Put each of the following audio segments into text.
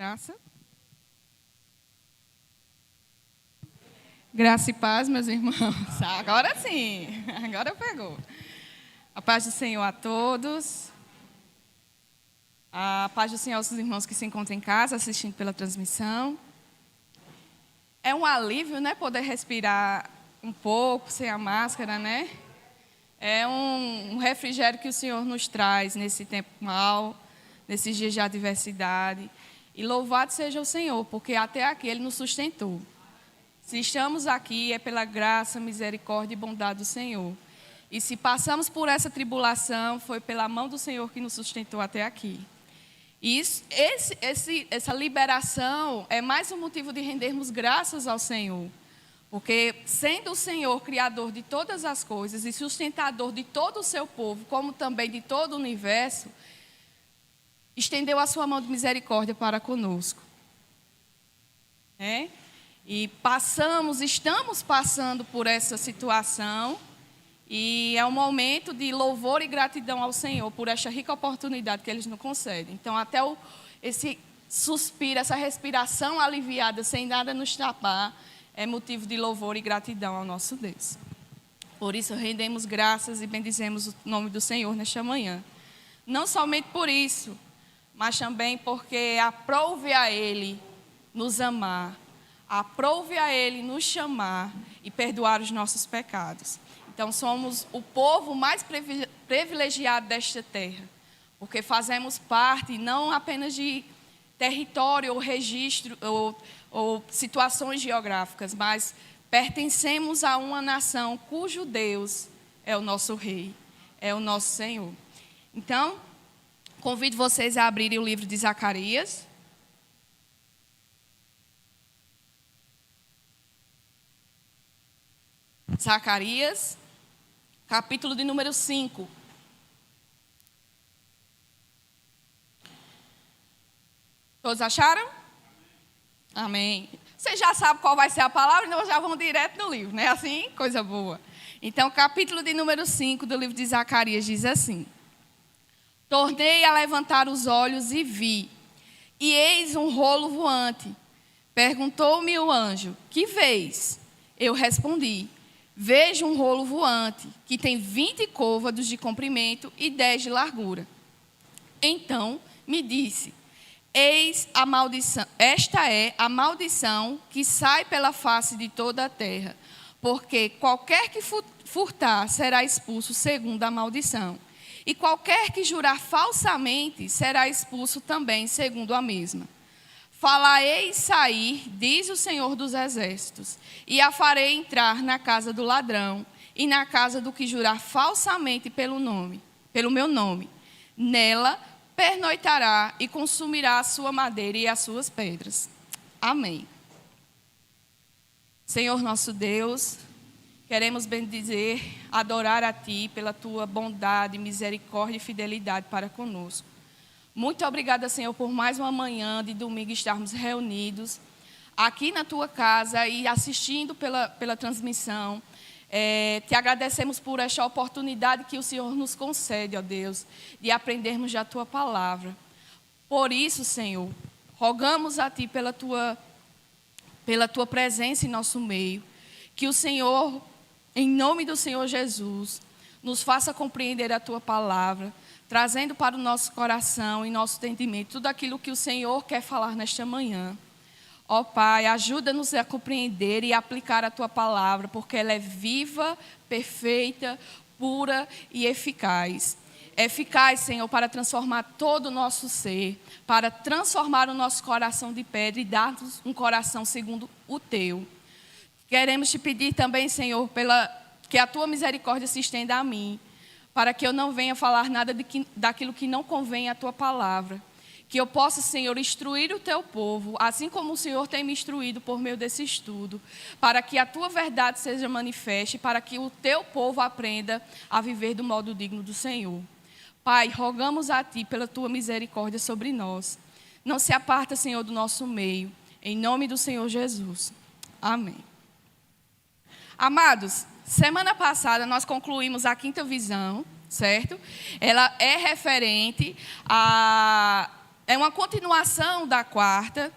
Graça. Graça e paz, meus irmãos. Agora sim, agora pegou. A paz do Senhor a todos. A paz do Senhor aos irmãos que se encontram em casa, assistindo pela transmissão. É um alívio, né, poder respirar um pouco, sem a máscara, né? É um refrigério que o Senhor nos traz nesse tempo mau, nesses dias de adversidade. E louvado seja o Senhor, porque até aqui Ele nos sustentou. Se estamos aqui, é pela graça, misericórdia e bondade do Senhor. E se passamos por essa tribulação, foi pela mão do Senhor que nos sustentou até aqui. E essa liberação é mais um motivo de rendermos graças ao Senhor. Porque, sendo o Senhor criador de todas as coisas e sustentador de todo o seu povo, como também de todo o universo, estendeu a sua mão de misericórdia para conosco. E estamos passando por essa situação, e é um momento de louvor e gratidão ao Senhor por esta rica oportunidade que Ele nos concede. Então, até esse suspiro, essa respiração aliviada, sem nada nos tapar, é motivo de louvor e gratidão ao nosso Deus. Por isso, rendemos graças e bendizemos o nome do Senhor nesta manhã. Não somente por isso, mas também porque aprouve a Ele nos amar, aprouve a Ele nos chamar e perdoar os nossos pecados. Então, somos o povo mais privilegiado desta terra, porque fazemos parte não apenas de território ou registro ou situações geográficas, mas pertencemos a uma nação cujo Deus é o nosso Rei, é o nosso Senhor. Então, convido vocês a abrirem o livro de Zacarias. Zacarias, capítulo de número 5. Todos acharam? Amém. Vocês já sabem qual vai ser a palavra, então já vão direto no livro, não é assim? Coisa boa. Então, capítulo de número 5 do livro de Zacarias diz assim: Tornei a levantar os olhos e vi, e eis um rolo voante. Perguntou-me o anjo: que vês? Eu respondi: vejo um rolo voante, que tem 20 côvados de comprimento e 10 de largura. Então me disse: eis a maldição, esta é a maldição que sai pela face de toda a terra, porque qualquer que furtar será expulso segundo a maldição, e qualquer que jurar falsamente será expulso também segundo a mesma. Falarei sair, diz o Senhor dos Exércitos, e a farei entrar na casa do ladrão e na casa do que jurar falsamente pelo meu nome. Nela pernoitará e consumirá a sua madeira e as suas pedras. Amém. Senhor nosso Deus, queremos bendizer, adorar a Ti pela Tua bondade, misericórdia e fidelidade para conosco. Muito obrigada, Senhor, por mais uma manhã de domingo estarmos reunidos aqui na Tua casa e assistindo pela transmissão. Te agradecemos por esta oportunidade que o Senhor nos concede, ó Deus, de aprendermos da Tua palavra. Por isso, Senhor, rogamos a Ti pela Tua presença em nosso meio, que o Senhor, em nome do Senhor Jesus, nos faça compreender a Tua palavra, trazendo para o nosso coração e nosso entendimento tudo aquilo que o Senhor quer falar nesta manhã. Ó Pai, ajuda-nos a compreender e aplicar a Tua palavra, porque ela é viva, perfeita, pura e eficaz. Eficaz, Senhor, para transformar todo o nosso ser, para transformar o nosso coração de pedra e dar-nos um coração segundo o Teu. Queremos Te pedir também, Senhor, que a Tua misericórdia se estenda a mim, para que eu não venha falar nada daquilo que não convém à Tua palavra. Que eu possa, Senhor, instruir o Teu povo, assim como o Senhor tem me instruído por meio desse estudo, para que a Tua verdade seja manifeste, para que o Teu povo aprenda a viver do modo digno do Senhor. Pai, rogamos a Ti pela Tua misericórdia sobre nós. Não se aparta, Senhor, do nosso meio. Em nome do Senhor Jesus. Amém. Amados, semana passada nós concluímos a 5ª visão, certo? Ela é referente é uma continuação da quarta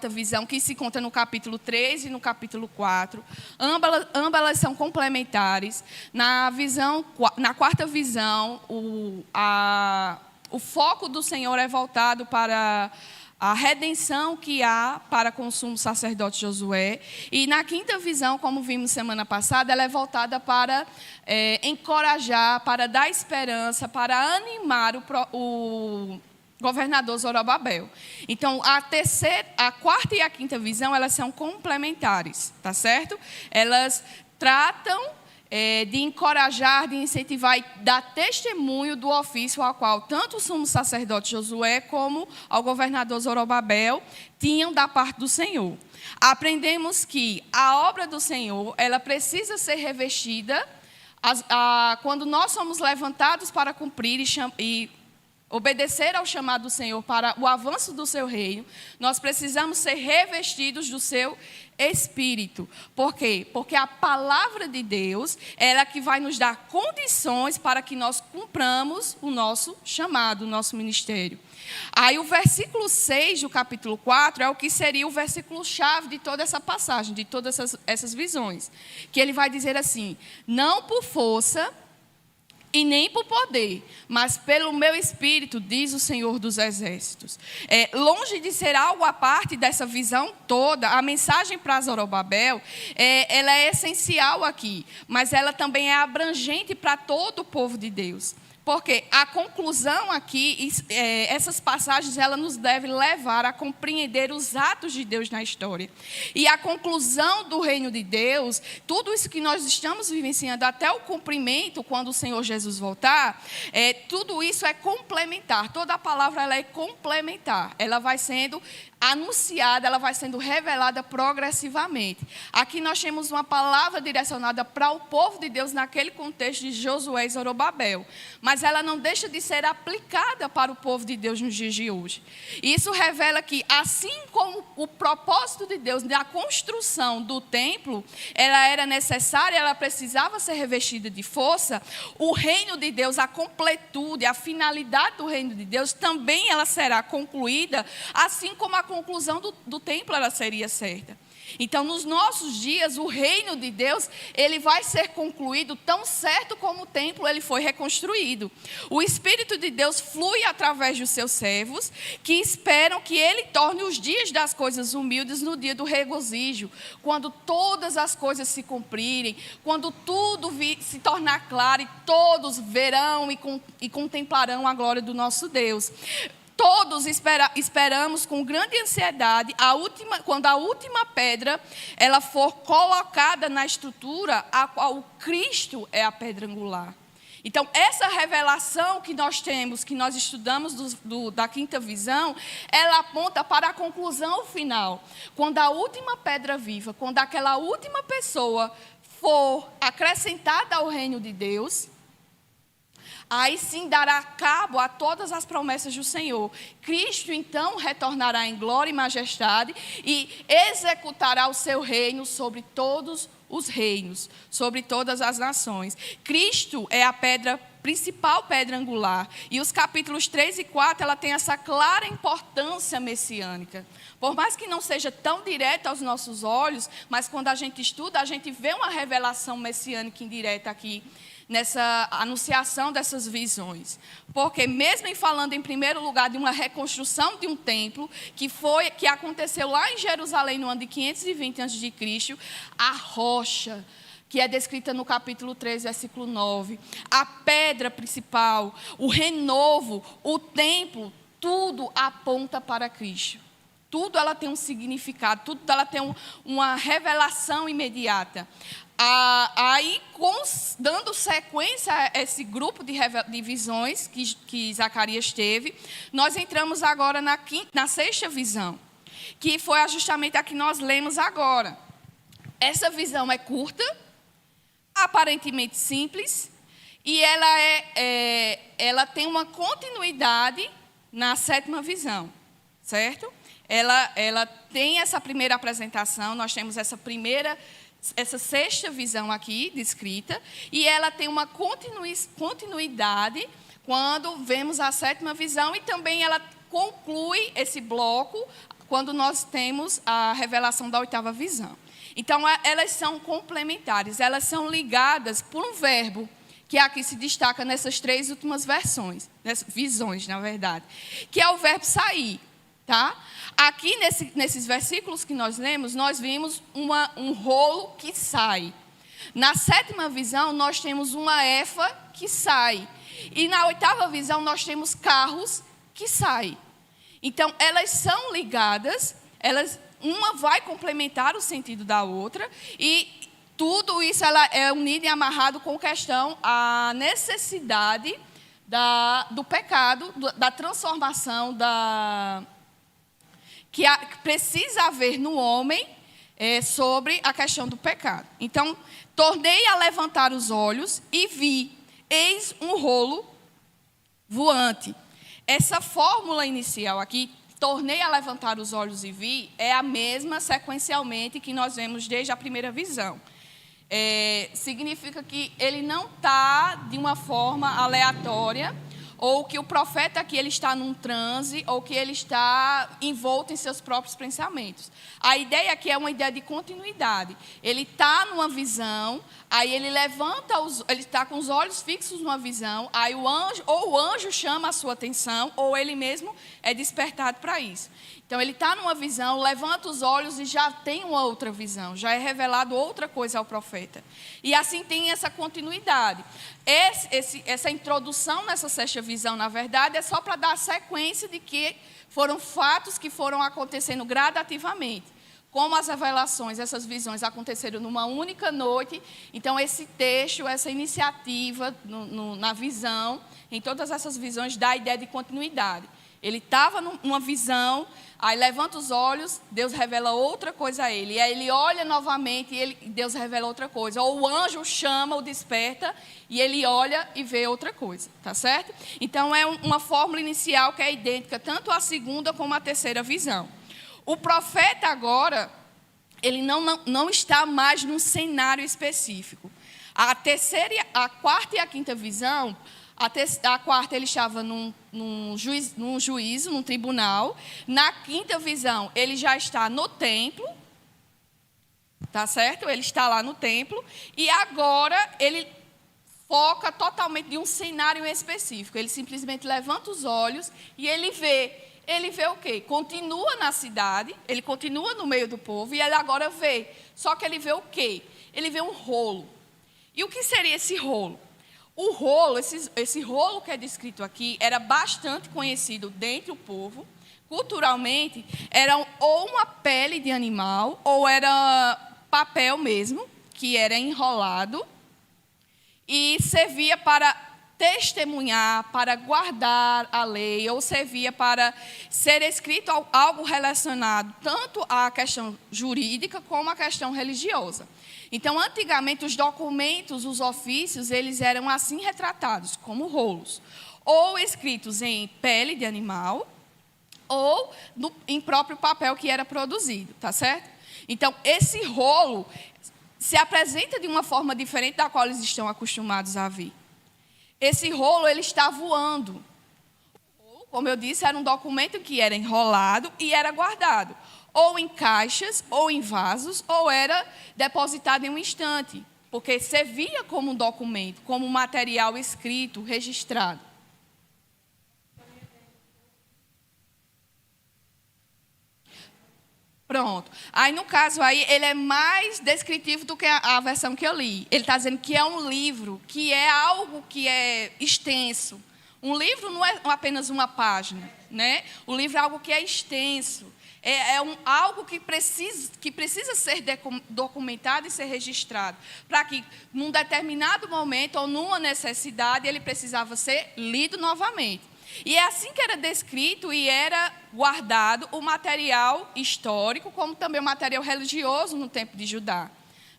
visão, que se conta no capítulo 3 e no capítulo 4. Ambas elas são complementares. Na quarta visão, o foco do Senhor é voltado para a redenção que há para com o sumo sacerdote Josué. E na quinta visão, como vimos semana passada, ela é voltada para encorajar, para dar esperança, para animar o governador Zorobabel. Então, a quarta e a quinta visão, elas são complementares, tá certo? Elas tratam de encorajar, de incentivar e dar testemunho do ofício ao qual tanto o sumo sacerdote Josué como ao governador Zorobabel tinham da parte do Senhor. Aprendemos que a obra do Senhor, ela precisa ser revestida quando nós somos levantados para cumprir e obedecer ao chamado do Senhor para o avanço do seu reino. Nós precisamos ser revestidos do seu Espírito. Por quê? Porque a palavra de Deus é ela que vai nos dar condições para que nós cumpramos o nosso chamado, o nosso ministério. Aí o versículo 6 do capítulo 4 é o que seria o versículo-chave de toda essa passagem, de todas essas visões. Que ele vai dizer assim: não por força e nem por poder, mas pelo meu Espírito, diz o Senhor dos Exércitos. Longe de ser algo à parte dessa visão toda, a mensagem para Zorobabel, ela é essencial aqui, mas ela também é abrangente para todo o povo de Deus. Porque a conclusão aqui, essas passagens, ela nos deve levar a compreender os atos de Deus na história. E a conclusão do reino de Deus, tudo isso que nós estamos vivenciando até o cumprimento, quando o Senhor Jesus voltar, tudo isso é complementar. Toda a palavra ela é complementar. Ela vai sendo anunciada, ela vai sendo revelada progressivamente. Aqui nós temos uma palavra direcionada para o povo de Deus naquele contexto de Josué e Zorobabel, mas ela não deixa de ser aplicada para o povo de Deus nos dias de hoje. Isso revela que, assim como o propósito de Deus da construção do templo, ela era necessária, ela precisava ser revestida de força, o reino de Deus, a completude, a finalidade do reino de Deus, também ela será concluída, assim como a conclusão do templo ela seria certa. Então, nos nossos dias, o reino de Deus, ele vai ser concluído tão certo como o templo ele foi reconstruído. O Espírito de Deus flui através dos seus servos, que esperam que ele torne os dias das coisas humildes no dia do regozijo, quando todas as coisas se cumprirem, quando tudo se tornar claro e todos verão e contemplarão a glória do nosso Deus. Todos esperamos com grande ansiedade quando a última pedra ela for colocada na estrutura a qual o Cristo é a pedra angular. Então, essa revelação que nós temos, que nós estudamos da quinta visão, ela aponta para a conclusão final. Quando a última pedra viva, quando aquela última pessoa for acrescentada ao reino de Deus, aí sim dará cabo a todas as promessas do Senhor. Cristo, então, retornará em glória e majestade e executará o seu reino sobre todos os reinos, sobre todas as nações. Cristo é a principal pedra angular. E os capítulos 3 e 4, ela tem essa clara importância messiânica. Por mais que não seja tão direta aos nossos olhos, mas quando a gente estuda, a gente vê uma revelação messiânica indireta aqui, nessa anunciação dessas visões. Porque mesmo falando em primeiro lugar de uma reconstrução de um templo, que aconteceu lá em Jerusalém no ano de 520 a.C., a rocha, que é descrita no capítulo 3, versículo 9, a pedra principal, o renovo, o templo, tudo aponta para Cristo. Tudo ela tem um significado, tudo ela tem uma revelação imediata. Aí, dando sequência a esse grupo de visões que Zacarias teve, nós entramos agora na sexta visão, que foi justamente a que nós lemos agora. Essa visão é curta, aparentemente simples, e ela tem uma continuidade na sétima visão, certo? Ela tem essa primeira apresentação, nós temos essa sexta visão aqui descrita, e ela tem uma continuidade quando vemos a sétima visão, e também ela conclui esse bloco quando nós temos a revelação da oitava visão. Então, elas são complementares, elas são ligadas por um verbo, que aqui se destaca nessas 3 últimas visões, na verdade, que é o verbo sair. Tá? Aqui, nesses versículos que nós lemos, nós vimos um rolo que sai. Na sétima visão, nós temos uma efa que sai. E na oitava visão, nós temos carros que saem. Então, elas são ligadas, uma vai complementar o sentido da outra, e tudo isso ela é unido e amarrado com a necessidade do pecado, da transformação, que precisa haver no homem sobre a questão do pecado. Então, tornei a levantar os olhos e vi, eis um rolo voante. Essa fórmula inicial aqui, tornei a levantar os olhos e vi, é a mesma sequencialmente que nós vemos desde a primeira visão. Significa que ele não está de uma forma aleatória, ou que o profeta aqui ele está num transe, ou que ele está envolto em seus próprios pensamentos. A ideia aqui é uma ideia de continuidade. Ele está numa visão, aí ele ele está com os olhos fixos numa visão, aí o anjo chama a sua atenção, ou ele mesmo é despertado para isso. Então, ele está numa visão, levanta os olhos e já tem uma outra visão, já é revelado outra coisa ao profeta. E assim tem essa continuidade. Essa introdução nessa sexta visão, na verdade, é só para dar a sequência de que foram fatos que foram acontecendo gradativamente. Como as revelações, essas visões aconteceram numa única noite, então esse texto, essa iniciativa na visão, em todas essas visões, dá a ideia de continuidade. Ele estava numa visão, aí levanta os olhos, Deus revela outra coisa a ele. E aí ele olha novamente e Deus revela outra coisa. Ou o anjo chama, o desperta, e ele olha e vê outra coisa. Tá certo? Então, é uma fórmula inicial que é idêntica tanto à segunda como à terceira visão. O profeta agora, ele não está mais num cenário específico. A quarta e a quinta visão... A quarta, ele estava num juízo, num tribunal. Na quinta visão, ele já está no templo. Tá certo? Ele está lá no templo. E agora, ele foca totalmente em um cenário específico. Ele simplesmente levanta os olhos e ele vê. Ele vê o quê? Continua na cidade, ele continua no meio do povo e ele agora vê. Só que ele vê o quê? Ele vê um rolo. E o que seria esse rolo? O rolo, esse rolo que é descrito aqui, era bastante conhecido dentre o povo. Culturalmente, era ou uma pele de animal, ou era papel mesmo, que era enrolado, e servia para testemunhar, para guardar a lei, ou servia para ser escrito algo relacionado tanto à questão jurídica como à questão religiosa. Então, antigamente, os documentos, os ofícios, eles eram assim retratados, como rolos, ou escritos em pele de animal, ou em próprio papel que era produzido, tá certo? Então, esse rolo se apresenta de uma forma diferente da qual eles estão acostumados a ver. Esse rolo, ele está voando. O rolo, como eu disse, era um documento que era enrolado e era guardado. Ou em caixas, ou em vasos, ou era depositado em um estante, porque servia como um documento, como um material escrito, registrado. Pronto. Aí, no caso, ele é mais descritivo do que a versão que eu li. Ele está dizendo que é um livro, que é algo que é extenso. Um livro não é apenas uma página, né? O livro é algo que é extenso. Algo que precisa ser documentado e ser registrado, para que, num determinado momento ou numa necessidade, ele precisava ser lido novamente. E é assim que era descrito e era guardado o material histórico, como também o material religioso no tempo de Judá,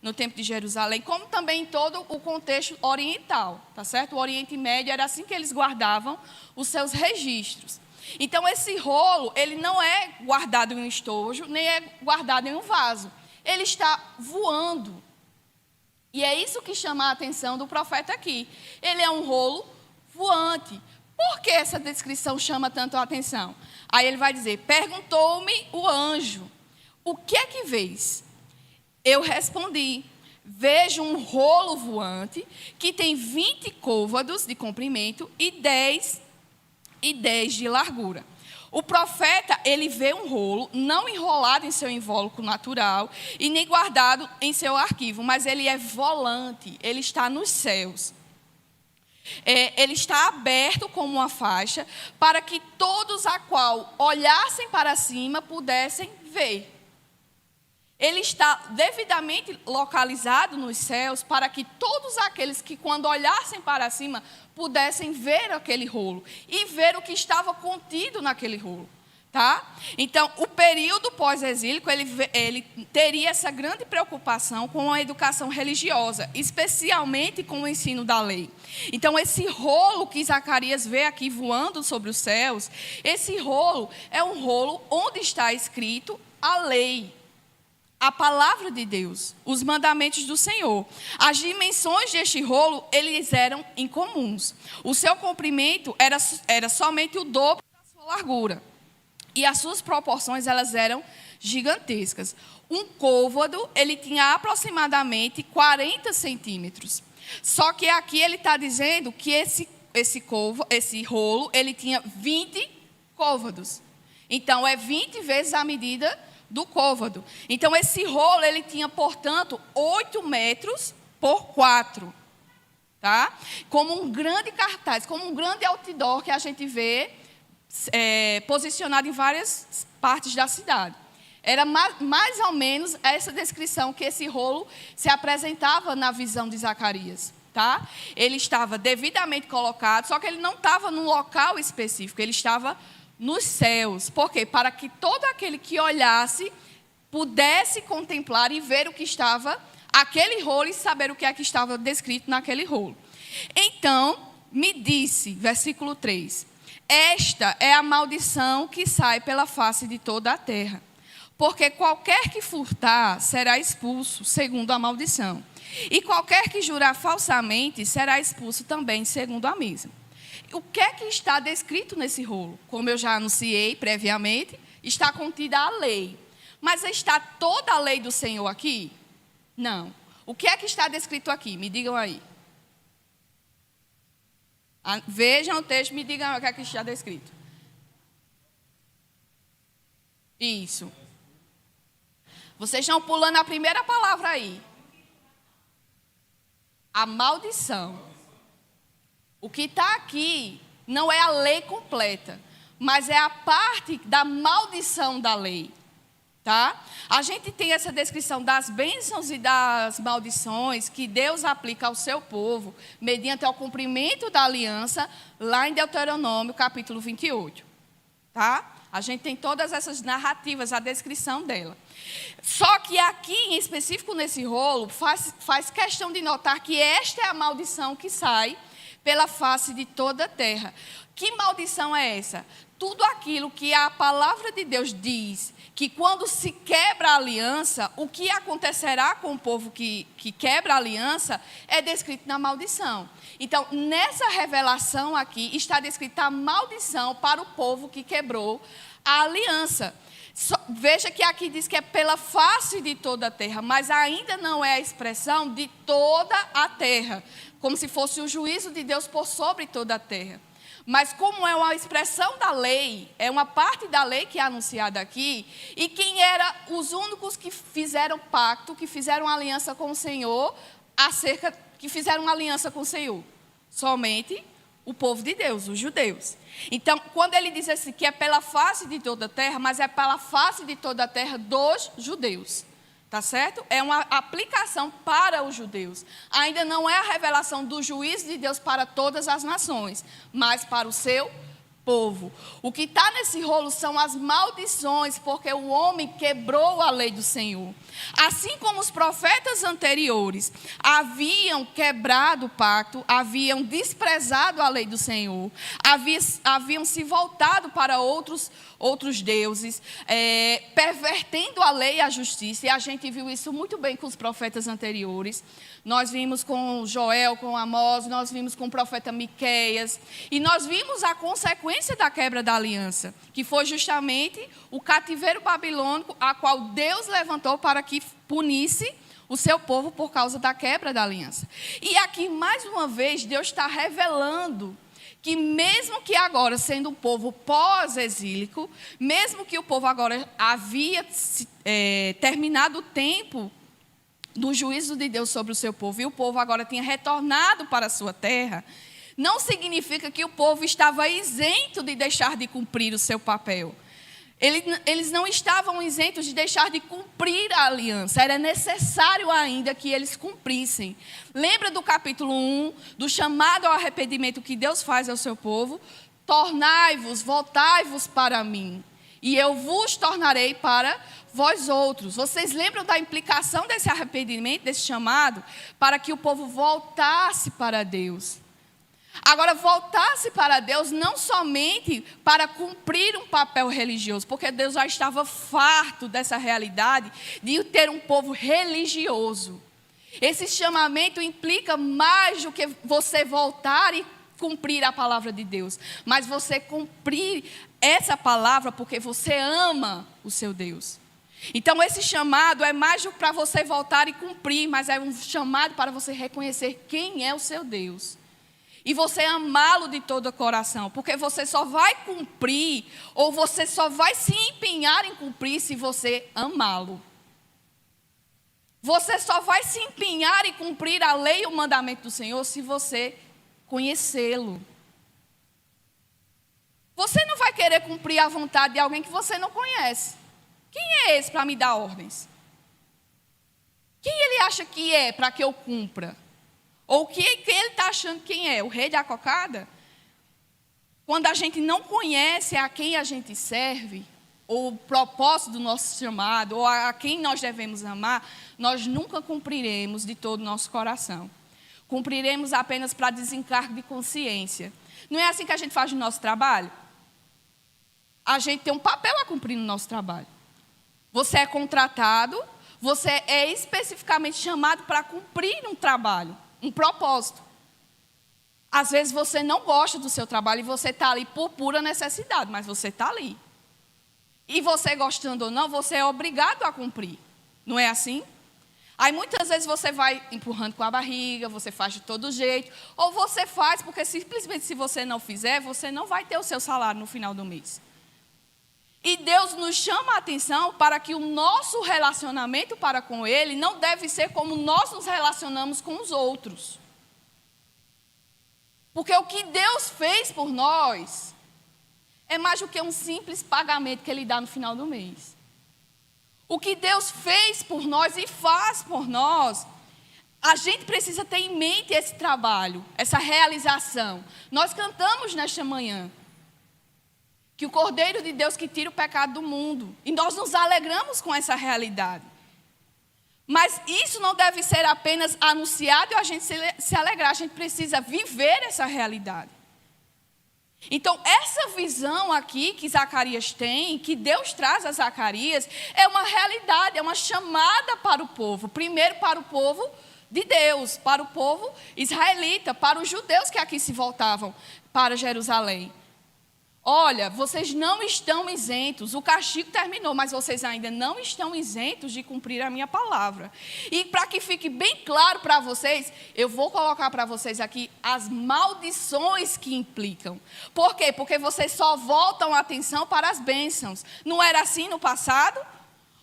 no tempo de Jerusalém, como também em todo o contexto oriental, tá certo? O Oriente Médio era assim que eles guardavam os seus registros. Então, esse rolo, ele não é guardado em um estojo, nem é guardado em um vaso. Ele está voando. E é isso que chama a atenção do profeta aqui. Ele é um rolo voante. Por que essa descrição chama tanto a atenção? Aí ele vai dizer: perguntou-me o anjo, o que é que vês? Eu respondi: vejo um rolo voante que tem 20 côvados de comprimento e 10 de largura. O profeta, ele vê um rolo não enrolado em seu invólucro natural e nem guardado em seu arquivo, mas ele é volante, ele está nos céus. Ele está aberto como uma faixa para que todos a qual olhassem para cima pudessem ver. Ele está devidamente localizado nos céus para que todos aqueles que, quando olhassem para cima, pudessem ver aquele rolo e ver o que estava contido naquele rolo. Tá? Então, o período pós-exílico, ele teria essa grande preocupação com a educação religiosa, especialmente com o ensino da lei. Então, esse rolo que Zacarias vê aqui voando sobre os céus, esse rolo é um rolo onde está escrito a lei, a palavra de Deus, os mandamentos do Senhor. As dimensões deste rolo, eles eram incomuns. O seu comprimento era somente o dobro da sua largura. E as suas proporções, elas eram gigantescas. Um côvado, ele tinha aproximadamente 40 centímetros. Só que aqui ele está dizendo que esse rolo, ele tinha 20 côvados. Então, é 20 vezes a medida do côvado. Então, esse rolo, ele tinha, portanto, 8 metros por 4. Tá? Como um grande cartaz, como um grande outdoor que a gente vê posicionado em várias partes da cidade. Era mais ou menos essa descrição que esse rolo se apresentava na visão de Zacarias. Tá? Ele estava devidamente colocado, só que ele não estava num local específico, ele estava nos céus. Por quê? Para que todo aquele que olhasse pudesse contemplar e ver o que estava aquele rolo e saber o que é que estava descrito naquele rolo. Então, me disse, versículo 3, esta é a maldição que sai pela face de toda a terra, porque qualquer que furtar será expulso, segundo a maldição, e qualquer que jurar falsamente será expulso também, segundo a mesma. O que é que está descrito nesse rolo? Como eu já anunciei previamente, está contida a lei. Mas está toda a lei do Senhor aqui? Não. O que é que está descrito aqui? Me digam aí. Vejam o texto, me digam o que é que está descrito. Isso. Vocês estão pulando a primeira palavra aí. A maldição. O que está aqui não é a lei completa, mas é a parte da maldição da lei. Tá? A gente tem essa descrição das bênçãos e das maldições que Deus aplica ao seu povo, mediante o cumprimento da aliança, lá em Deuteronômio, capítulo 28. Tá? A gente tem todas essas narrativas, a descrição dela. Só que aqui, em específico nesse rolo, faz questão de notar que esta é a maldição que sai pela face de toda a terra. Que maldição é essa? Tudo aquilo que a palavra de Deus diz, que quando se quebra a aliança, o que acontecerá com o povo que quebra a aliança, é descrito na maldição. Então, nessa revelação aqui, está descrita a maldição para o povo que quebrou a aliança. Veja que aqui diz que é pela face de toda a terra, mas ainda não é a expressão de toda a terra, como se fosse o juízo de Deus por sobre toda a terra. Mas como é uma expressão da lei, é uma parte da lei que é anunciada aqui, e quem eram os únicos que fizeram pacto, que fizeram aliança com o Senhor, que fizeram aliança com o Senhor? Somente o povo de Deus, os judeus. Então, quando ele diz assim, que é pela face de toda a terra, mas é pela face de toda a terra dos judeus. Tá certo? É uma aplicação para os judeus. Ainda não é a revelação do juízo de Deus para todas as nações, mas para o seu povo. O que está nesse rolo são as maldições, porque o homem quebrou a lei do Senhor. Assim como os profetas anteriores haviam quebrado o pacto, haviam desprezado a lei do Senhor, haviam se voltado para outros deuses, pervertendo a lei e a justiça. E a gente viu isso muito bem com os profetas anteriores. Nós vimos com Joel, com Amós, nós vimos com o profeta Miqueias. E nós vimos a consequência da quebra da aliança, que foi justamente o cativeiro babilônico, a qual Deus levantou para que punisse o seu povo por causa da quebra da aliança. E aqui, mais uma vez, Deus está revelando que mesmo que agora, sendo um povo pós-exílico, mesmo que o povo agora havia terminado o tempo do juízo de Deus sobre o seu povo, e o povo agora tinha retornado para a sua terra, não significa que o povo estava isento de deixar de cumprir o seu papel. Eles não estavam isentos de deixar de cumprir a aliança. Era necessário ainda que eles cumprissem. Lembra do capítulo 1, do chamado ao arrependimento que Deus faz ao seu povo? Tornai-vos, voltai-vos para mim, e eu vos tornarei para vós outros. Vocês lembram da implicação desse arrependimento, desse chamado? Para que o povo voltasse para Deus. Agora, voltasse para Deus não somente para cumprir um papel religioso, porque Deus já estava farto dessa realidade de ter um povo religioso. Esse chamamento implica mais do que você voltar e cumprir a palavra de Deus, mas você cumprir essa palavra porque você ama o seu Deus. Então esse chamado é mais do que para você voltar e cumprir, mas é um chamado para você reconhecer quem é o seu Deus. E você amá-lo de todo o coração, porque você só vai cumprir, ou você só vai se empenhar em cumprir se você amá-lo. Você só vai se empenhar em cumprir a lei e o mandamento do Senhor se você conhecê-lo. Você não vai querer cumprir a vontade de alguém que você não conhece. Quem é esse para me dar ordens? Quem ele acha que é para que eu cumpra? Ou que ele está achando quem é? O rei da cocada? Quando a gente não conhece a quem a gente serve, ou o propósito do nosso chamado, ou a quem nós devemos amar, nós nunca cumpriremos de todo o nosso coração. Cumpriremos apenas para desencargo de consciência. Não é assim que a gente faz no nosso trabalho? A gente tem um papel a cumprir no nosso trabalho. Você é contratado, você é especificamente chamado para cumprir um trabalho, um propósito. Às vezes você não gosta do seu trabalho e você está ali por pura necessidade, mas você está ali. E você gostando ou não, você é obrigado a cumprir. Não é assim? Aí muitas vezes você vai empurrando com a barriga, você faz de todo jeito, ou você faz porque simplesmente se você não fizer, você não vai ter o seu salário no final do mês. E Deus nos chama a atenção para que o nosso relacionamento para com Ele não deve ser como nós nos relacionamos com os outros. Porque o que Deus fez por nós é mais do que um simples pagamento que Ele dá no final do mês. O que Deus fez por nós e faz por nós, a gente precisa ter em mente esse trabalho, essa realização. Nós cantamos nesta manhã que o Cordeiro de Deus que tira o pecado do mundo. E nós nos alegramos com essa realidade. Mas isso não deve ser apenas anunciado e a gente se alegrar. A gente precisa viver essa realidade. Então, essa visão aqui que Zacarias tem, que Deus traz a Zacarias, é uma realidade, é uma chamada para o povo. Primeiro para o povo de Deus, para o povo israelita, para os judeus que aqui se voltavam para Jerusalém. Olha, vocês não estão isentos, o castigo terminou, mas vocês ainda não estão isentos de cumprir a minha palavra. E para que fique bem claro para vocês, eu vou colocar para vocês aqui as maldições que implicam. Por quê? Porque vocês só voltam a atenção para as bênçãos. Não era assim no passado?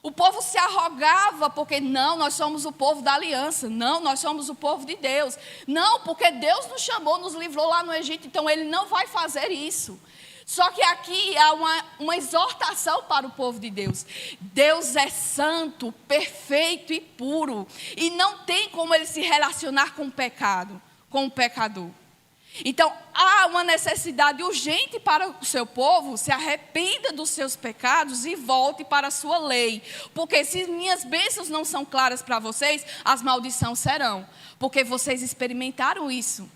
O povo se arrogava porque não, nós somos o povo da aliança. Não, nós somos o povo de Deus. Não, porque Deus nos chamou, nos livrou lá no Egito, então Ele não vai fazer isso. Só que aqui há uma exortação para o povo de Deus. Deus é santo, perfeito e puro. E não tem como Ele se relacionar com o pecado, com o pecador. Então, há uma necessidade urgente para o seu povo, se arrependa dos seus pecados e volte para a sua lei. Porque se minhas bênçãos não são claras para vocês, as maldições serão. Porque vocês experimentaram isso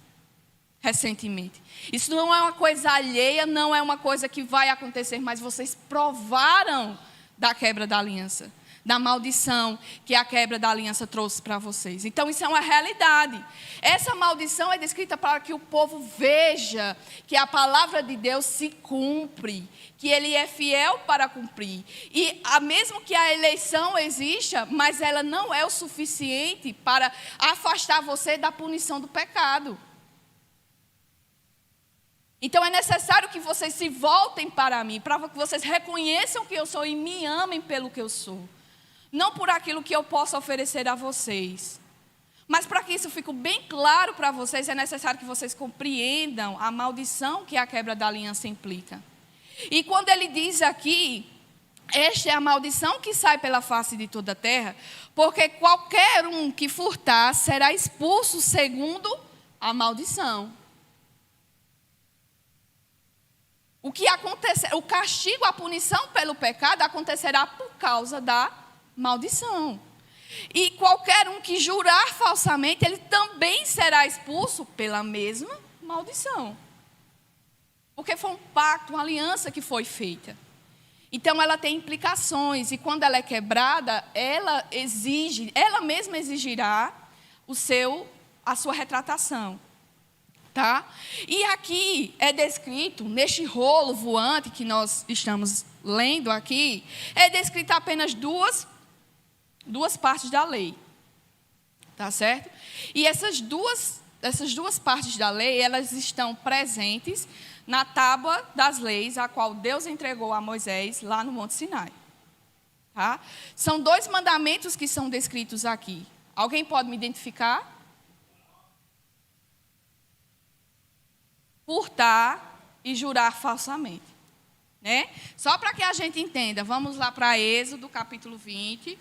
recentemente. Isso não é uma coisa alheia, não é uma coisa que vai acontecer, mas vocês provaram da quebra da aliança, da maldição que a quebra da aliança trouxe para vocês. Então, isso é uma realidade. Essa maldição é descrita para que o povo veja que a palavra de Deus se cumpre, que ele é fiel para cumprir. E mesmo que a eleição exista, mas ela não é o suficiente para afastar você da punição do pecado. Então é necessário que vocês se voltem para mim, para que vocês reconheçam que eu sou e me amem pelo que eu sou. Não por aquilo que eu possa oferecer a vocês. Mas para que isso fique bem claro para vocês, é necessário que vocês compreendam a maldição que a quebra da aliança implica. E quando ele diz aqui, esta é a maldição que sai pela face de toda a terra, porque qualquer um que furtar será expulso segundo a maldição. O que acontecer, o castigo, a punição pelo pecado acontecerá por causa da maldição. E qualquer um que jurar falsamente, ele também será expulso pela mesma maldição. Porque foi um pacto, uma aliança que foi feita. Então ela tem implicações, e quando ela é quebrada, ela mesma exigirá a sua retratação. Tá? E aqui é descrito, neste rolo voante que nós estamos lendo aqui, é descrito apenas duas partes da lei. Tá certo? E essas duas partes da lei, elas estão presentes na tábua das leis, a qual Deus entregou a Moisés lá no Monte Sinai. Tá? São 2 mandamentos que são descritos aqui. Alguém pode me identificar? Furtar e jurar falsamente. Né? Só para que a gente entenda, vamos lá para Êxodo, capítulo 20.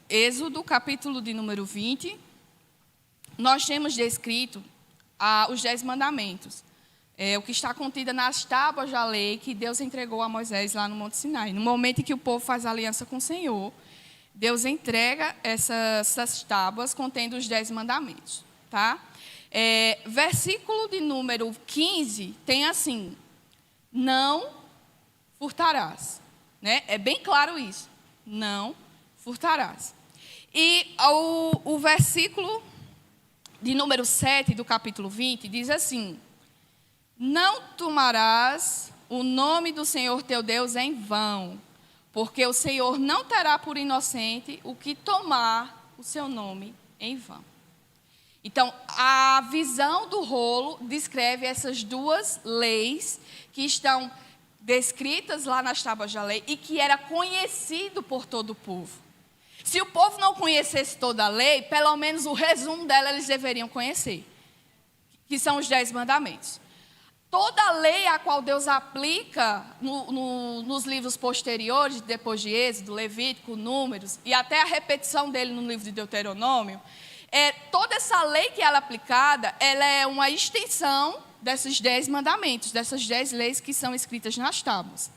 Êxodo, capítulo de número 20. Nós temos descrito os 10 mandamentos. O que está contido nas tábuas da lei que Deus entregou a Moisés lá no Monte Sinai. No momento em que o povo faz aliança com o Senhor, Deus entrega essas tábuas contendo os 10 mandamentos. Tá? Versículo de número 15 tem assim: não furtarás. Né? É bem claro isso. Não furtarás. E o versículo de número 7 do capítulo 20 diz assim: não tomarás o nome do Senhor teu Deus em vão, porque o Senhor não terá por inocente o que tomar o seu nome em vão. Então, a visão do rolo descreve essas 2 leis que estão descritas lá nas tábuas da lei e que era conhecido por todo o povo. Se o povo não conhecesse toda a lei, pelo menos o resumo dela eles deveriam conhecer, que são os 10 mandamentos. Toda a lei a qual Deus aplica nos livros posteriores, depois de Êxodo, Levítico, Números, e até a repetição dele no livro de Deuteronômio, toda essa lei que ela é aplicada, ela é uma extensão desses 10 mandamentos, dessas 10 leis que são escritas nas tábuas.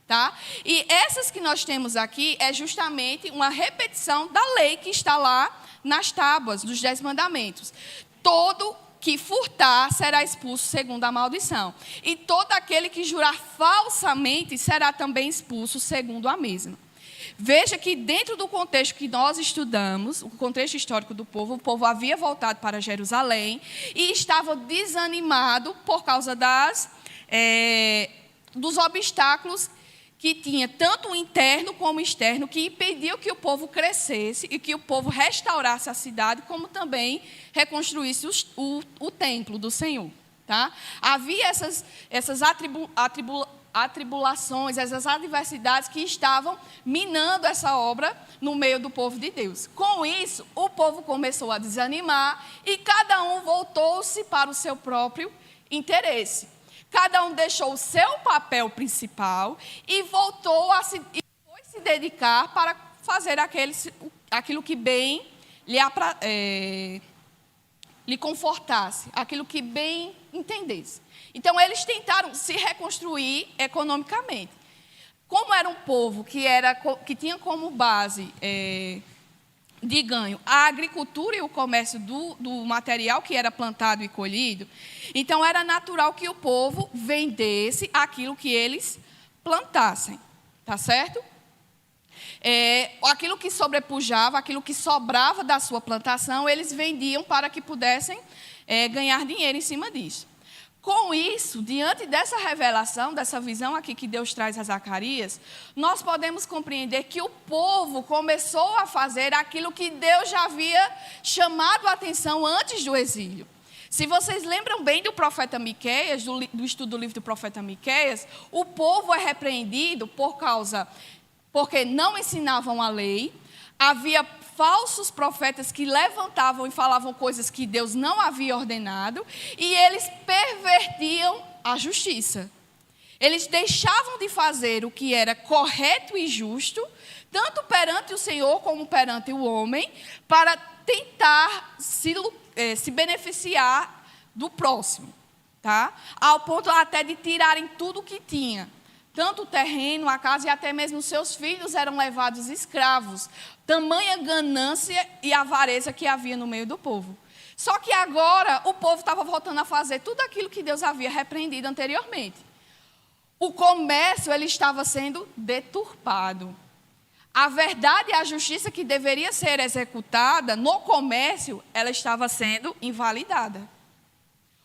Tá? E essas que nós temos aqui é justamente uma repetição da lei que está lá nas tábuas dos 10 mandamentos. Todo que furtar será expulso segundo a maldição. E todo aquele que jurar falsamente será também expulso segundo a mesma. Veja que dentro do contexto que nós estudamos, o contexto histórico do povo, o povo havia voltado para Jerusalém e estava desanimado por causa dos obstáculos que tinha tanto o interno como o externo, que impediu que o povo crescesse e que o povo restaurasse a cidade, como também reconstruísse o templo do Senhor. Tá? Havia essas atribulações, essas adversidades que estavam minando essa obra no meio do povo de Deus. Com isso, o povo começou a desanimar e cada um voltou-se para o seu próprio interesse. Cada um deixou o seu papel principal e voltou foi se dedicar para fazer aquilo que bem lhe confortasse, aquilo que bem entendesse. Então, eles tentaram se reconstruir economicamente. Como era um povo que tinha como base de ganho a agricultura e o comércio do material que era plantado e colhido, então era natural que o povo vendesse aquilo que eles plantassem. Tá certo? Aquilo que sobrepujava, aquilo que sobrava da sua plantação, eles vendiam para que pudessem ganhar dinheiro em cima disso. Com isso, diante dessa revelação, dessa visão aqui que Deus traz a Zacarias, nós podemos compreender que o povo começou a fazer aquilo que Deus já havia chamado a atenção antes do exílio. Se vocês lembram bem do profeta Miqueias, do estudo do livro do profeta Miqueias, o povo é repreendido porque não ensinavam a lei, havia falsos profetas que levantavam e falavam coisas que Deus não havia ordenado, e eles pervertiam a justiça. Eles deixavam de fazer o que era correto e justo, tanto perante o Senhor como perante o homem, para tentar se beneficiar do próximo, tá? Ao ponto até de tirarem tudo o que tinha. Tanto o terreno, a casa e até mesmo seus filhos eram levados escravos. Tamanha ganância e avareza que havia no meio do povo. Só que agora o povo estava voltando a fazer tudo aquilo que Deus havia repreendido anteriormente. O comércio ele estava sendo deturpado. A verdade e a justiça que deveria ser executada no comércio, ela estava sendo invalidada.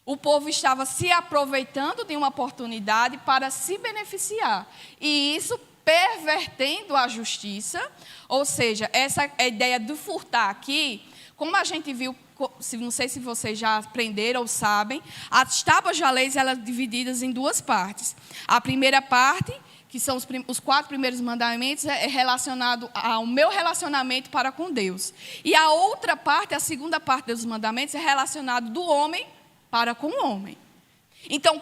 O povo estava se aproveitando de uma oportunidade para se beneficiar. E isso pervertendo a justiça, ou seja, essa ideia de furtar aqui, como a gente viu, não sei se vocês já aprenderam ou sabem, as tábuas da lei elas divididas em duas partes. A primeira parte, que são os 4 primeiros mandamentos, é relacionado ao meu relacionamento para com Deus. E a outra parte, a segunda parte dos mandamentos, é relacionado do homem para com o homem. Então,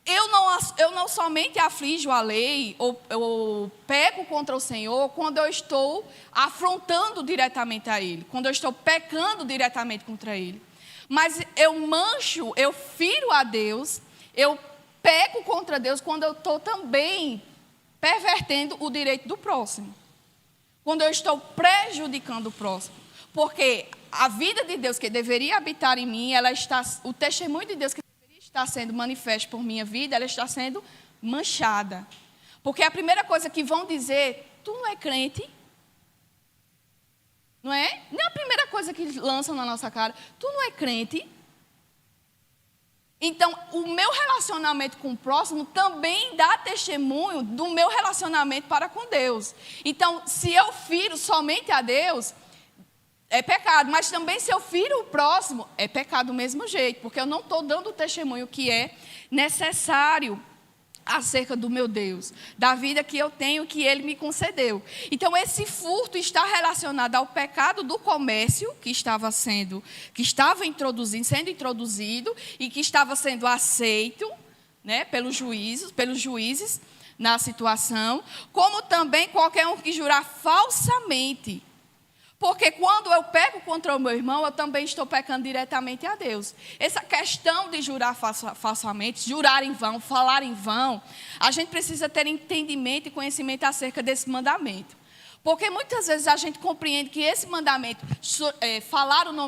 eu não somente aflijo a lei ou peco contra o Senhor quando eu estou afrontando diretamente a Ele, quando eu estou pecando diretamente contra Ele. Mas eu firo a Deus, eu peco contra Deus quando eu estou também pervertendo o direito do próximo. Quando eu estou prejudicando o próximo. Porque a vida de Deus que deveria habitar em mim, o testemunho de Deus que deveria estar sendo manifesto por minha vida, ela está sendo manchada. Porque a primeira coisa que vão dizer, tu não é crente? Não é? Nem a primeira coisa que lançam na nossa cara, tu não é crente? Então, o meu relacionamento com o próximo também dá testemunho do meu relacionamento para com Deus. Então, se eu firo somente a Deus, é pecado, mas também se eu firo o próximo, é pecado do mesmo jeito, porque eu não estou dando o testemunho que é necessário acerca do meu Deus, da vida que eu tenho, que Ele me concedeu. Então, esse furto está relacionado ao pecado do comércio que estava sendo introduzido e que estava sendo aceito, né, pelos juízes na situação, como também qualquer um que jurar falsamente. Porque quando eu peco contra o meu irmão, eu também estou pecando diretamente a Deus. Essa questão de jurar falsamente, jurar em vão, falar em vão, a gente precisa ter entendimento e conhecimento acerca desse mandamento. Porque muitas vezes a gente compreende que esse mandamento,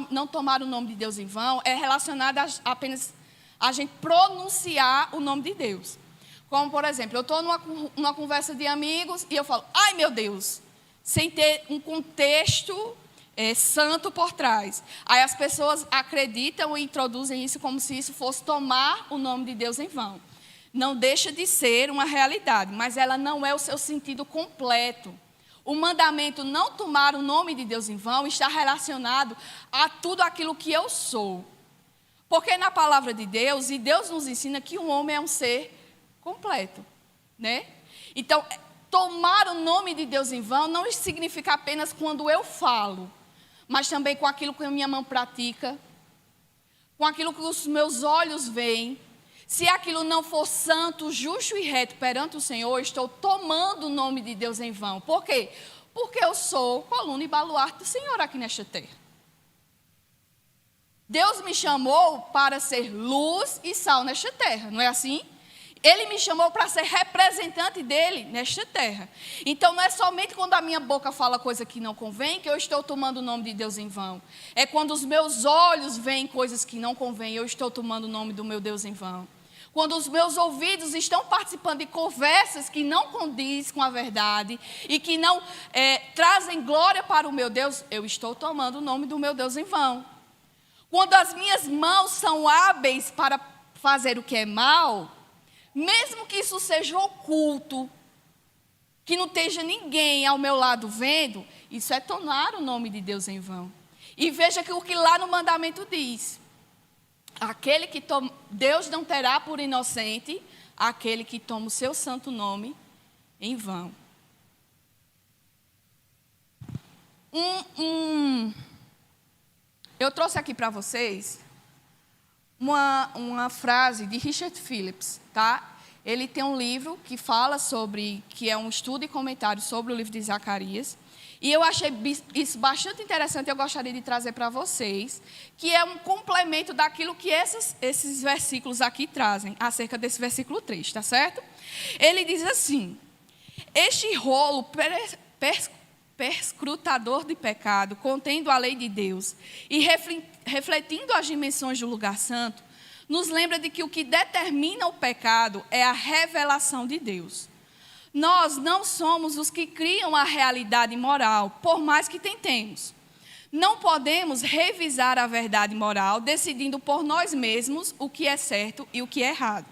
não tomar o nome de Deus em vão, é relacionado apenas a gente pronunciar o nome de Deus. Como, por exemplo, eu estou numa conversa de amigos e eu falo, ai meu Deus, sem ter um contexto santo por trás. Aí as pessoas acreditam e introduzem isso como se isso fosse tomar o nome de Deus em vão. Não deixa de ser uma realidade, mas ela não é o seu sentido completo. O mandamento não tomar o nome de Deus em vão está relacionado a tudo aquilo que eu sou. Porque na palavra de Deus, e Deus nos ensina que o homem é um ser completo, né? Então, tomar o nome de Deus em vão não significa apenas quando eu falo, mas também com aquilo que a minha mão pratica, com aquilo que os meus olhos veem. Se aquilo não for santo, justo e reto perante o Senhor, eu estou tomando o nome de Deus em vão. Por quê? Porque eu sou coluna e baluarte do Senhor aqui nesta terra. Deus me chamou para ser luz e sal nesta terra, não é assim? Ele me chamou para ser representante dele nesta terra. Então, não é somente quando a minha boca fala coisa que não convém que eu estou tomando o nome de Deus em vão. É quando os meus olhos veem coisas que não convêm, eu estou tomando o nome do meu Deus em vão. Quando os meus ouvidos estão participando de conversas que não condizem com a verdade e que não trazem glória para o meu Deus, eu estou tomando o nome do meu Deus em vão. Quando as minhas mãos são hábeis para fazer o que é mal, mesmo que isso seja oculto, que não esteja ninguém ao meu lado vendo, isso é tomar o nome de Deus em vão. E veja que o que lá no mandamento diz: aquele que Deus não terá por inocente aquele que toma o seu santo nome em vão. Eu trouxe aqui para vocês uma frase de Richard Phillips, tá? Ele tem um livro que fala sobre, que é um estudo e comentário sobre o livro de Zacarias. E eu achei isso bastante interessante, eu gostaria de trazer para vocês, que é um complemento daquilo que esses versículos aqui trazem, acerca desse versículo 3, tá certo? Ele diz assim: este rolo perscrutador de pecado, contendo a lei de Deus e refletindo as dimensões do lugar santo, nos lembra de que o que determina o pecado é a revelação de Deus. Nós não somos os que criam a realidade moral, por mais que tentemos. Não podemos revisar a verdade moral, decidindo por nós mesmos o que é certo e o que é errado.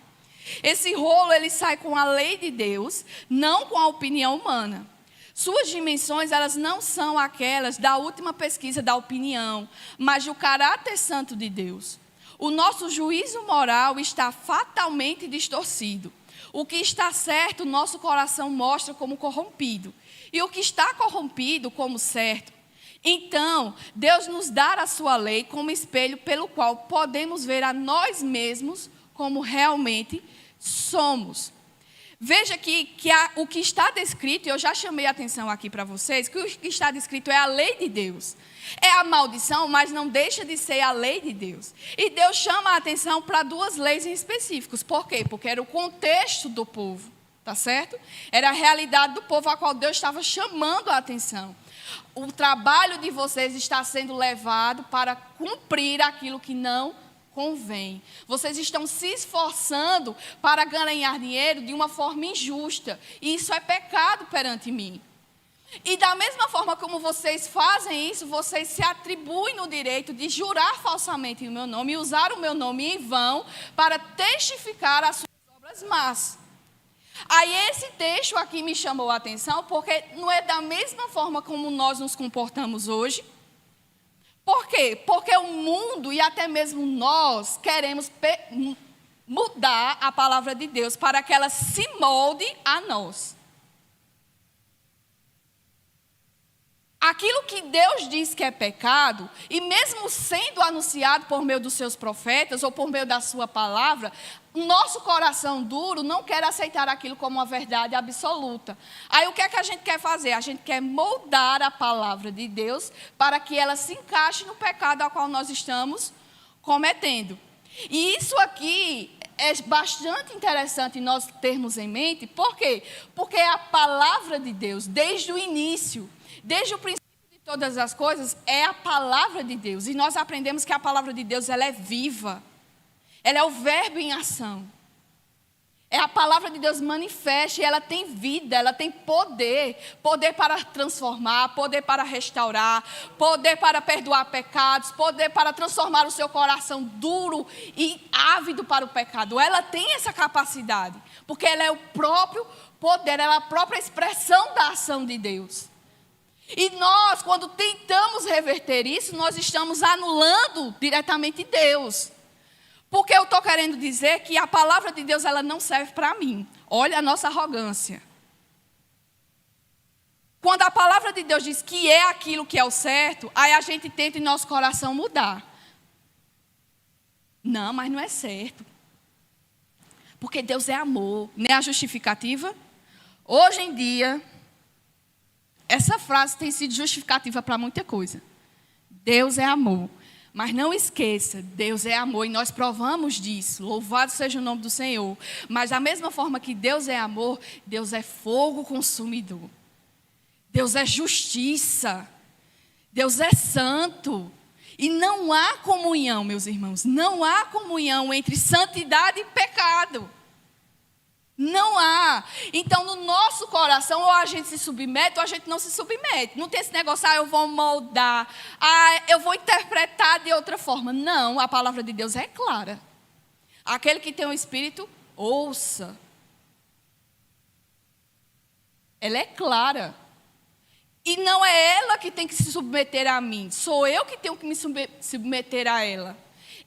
Esse rolo, ele sai com a lei de Deus, não com a opinião humana. Suas dimensões, elas não são aquelas da última pesquisa da opinião, mas do caráter santo de Deus. O nosso juízo moral está fatalmente distorcido. O que está certo, nosso coração mostra como corrompido. E o que está corrompido, como certo. Então, Deus nos dá a sua lei como espelho pelo qual podemos ver a nós mesmos como realmente somos. Veja que o que está descrito, e eu já chamei a atenção aqui para vocês, que o que está descrito é a lei de Deus. É a maldição, mas não deixa de ser a lei de Deus. E Deus chama a atenção para duas leis em específicos. Por quê? Porque era o contexto do povo, tá certo? Era a realidade do povo a qual Deus estava chamando a atenção. O trabalho de vocês está sendo levado para cumprir aquilo que não convém. Vocês estão se esforçando para ganhar dinheiro de uma forma injusta. E isso é pecado perante mim. E da mesma forma como vocês fazem isso, vocês se atribuem no direito de jurar falsamente o meu nome e usar o meu nome em vão para testificar as suas obras más. Aí esse texto aqui me chamou a atenção porque não é da mesma forma como nós nos comportamos hoje. Por quê? Porque o mundo e até mesmo nós queremos mudar a palavra de Deus para que ela se molde a nós. Aquilo que Deus diz que é pecado, e mesmo sendo anunciado por meio dos seus profetas ou por meio da sua palavra, nosso coração duro não quer aceitar aquilo como uma verdade absoluta. Aí o que é que a gente quer fazer? A gente quer moldar a palavra de Deus para que ela se encaixe no pecado ao qual nós estamos cometendo. E isso aqui é bastante interessante nós termos em mente. Por quê? Porque a palavra de Deus, desde o início, desde o princípio de todas as coisas, é a palavra de Deus. E nós aprendemos que a palavra de Deus, ela é viva. Ela é o verbo em ação. É a palavra de Deus manifesta e ela tem vida, ela tem poder. Poder para transformar, poder para restaurar, poder para perdoar pecados, poder para transformar o seu coração duro e ávido para o pecado. Ela tem essa capacidade, porque ela é o próprio poder, ela é a própria expressão da ação de Deus. E nós, quando tentamos reverter isso, nós estamos anulando diretamente Deus. Porque eu estou querendo dizer que a palavra de Deus ela não serve para mim. Olha a nossa arrogância. Quando a palavra de Deus diz que é aquilo que é o certo, aí a gente tenta em nosso coração mudar. Não, mas não é certo. Porque Deus é amor, não é a justificativa? Hoje em dia, essa frase tem sido justificativa para muita coisa. Deus é amor. Mas não esqueça, Deus é amor e nós provamos disso. Louvado seja o nome do Senhor. Mas da mesma forma que Deus é amor, Deus é fogo consumidor. Deus é justiça. Deus é santo. E não há comunhão, meus irmãos. Não há comunhão entre santidade e pecado. Não há. Então, no nosso coração, ou a gente se submete, ou a gente não se submete. Não tem esse negócio, eu vou moldar, eu vou interpretar de outra forma. Não, a palavra de Deus é clara. Aquele que tem o Espírito, ouça. Ela é clara. E não é ela que tem que se submeter a mim. Sou eu que tenho que me submeter a ela.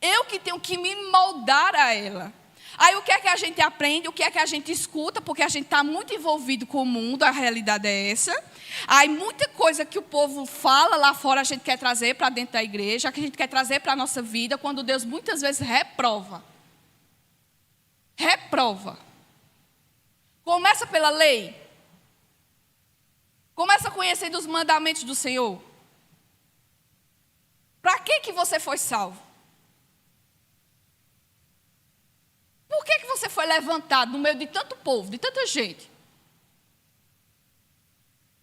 Eu que tenho que me moldar a ela. Aí o que é que a gente aprende, o que é que a gente escuta, porque a gente está muito envolvido com o mundo, a realidade é essa. Aí muita coisa que o povo fala lá fora a gente quer trazer para dentro da igreja, que a gente quer trazer para a nossa vida, quando Deus muitas vezes reprova. Reprova. Começa pela lei. Começa a conhecer dos mandamentos do Senhor. Para que você foi salvo? Por que você foi levantado no meio de tanto povo, de tanta gente?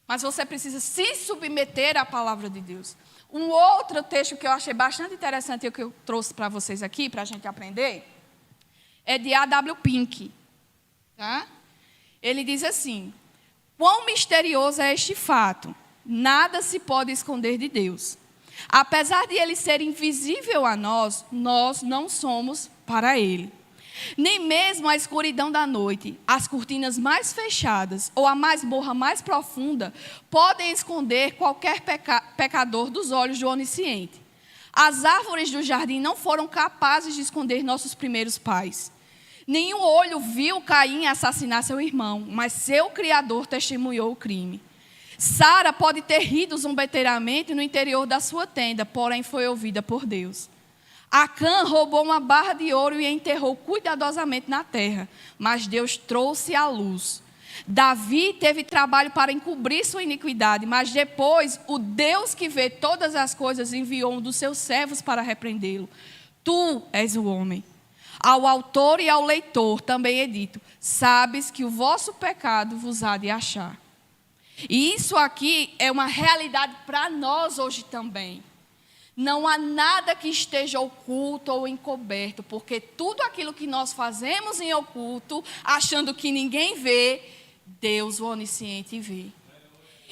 Mas você precisa se submeter à palavra de Deus. Um outro texto que eu achei bastante interessante e que eu trouxe para vocês aqui, para a gente aprender, é de A.W. Pink. Tá? Ele diz assim: quão misterioso é este fato, nada se pode esconder de Deus. Apesar de ele ser invisível a nós, nós não somos para ele. Nem mesmo a escuridão da noite, as cortinas mais fechadas ou a masmorra mais profunda podem esconder qualquer pecador dos olhos do onisciente. As árvores do jardim não foram capazes de esconder nossos primeiros pais. Nenhum olho viu Caim assassinar seu irmão, mas seu Criador testemunhou o crime. Sara pode ter rido zombeteiramente no interior da sua tenda, porém foi ouvida por Deus. Acã roubou uma barra de ouro e a enterrou cuidadosamente na terra, mas Deus trouxe à luz. Davi teve trabalho para encobrir sua iniquidade, mas depois o Deus que vê todas as coisas enviou um dos seus servos para repreendê-lo. Tu és o homem. Ao autor e ao leitor também é dito: sabes que o vosso pecado vos há de achar. E isso aqui é uma realidade para nós hoje também. Não há nada que esteja oculto ou encoberto, porque tudo aquilo que nós fazemos em oculto, achando que ninguém vê, Deus, o onisciente, vê.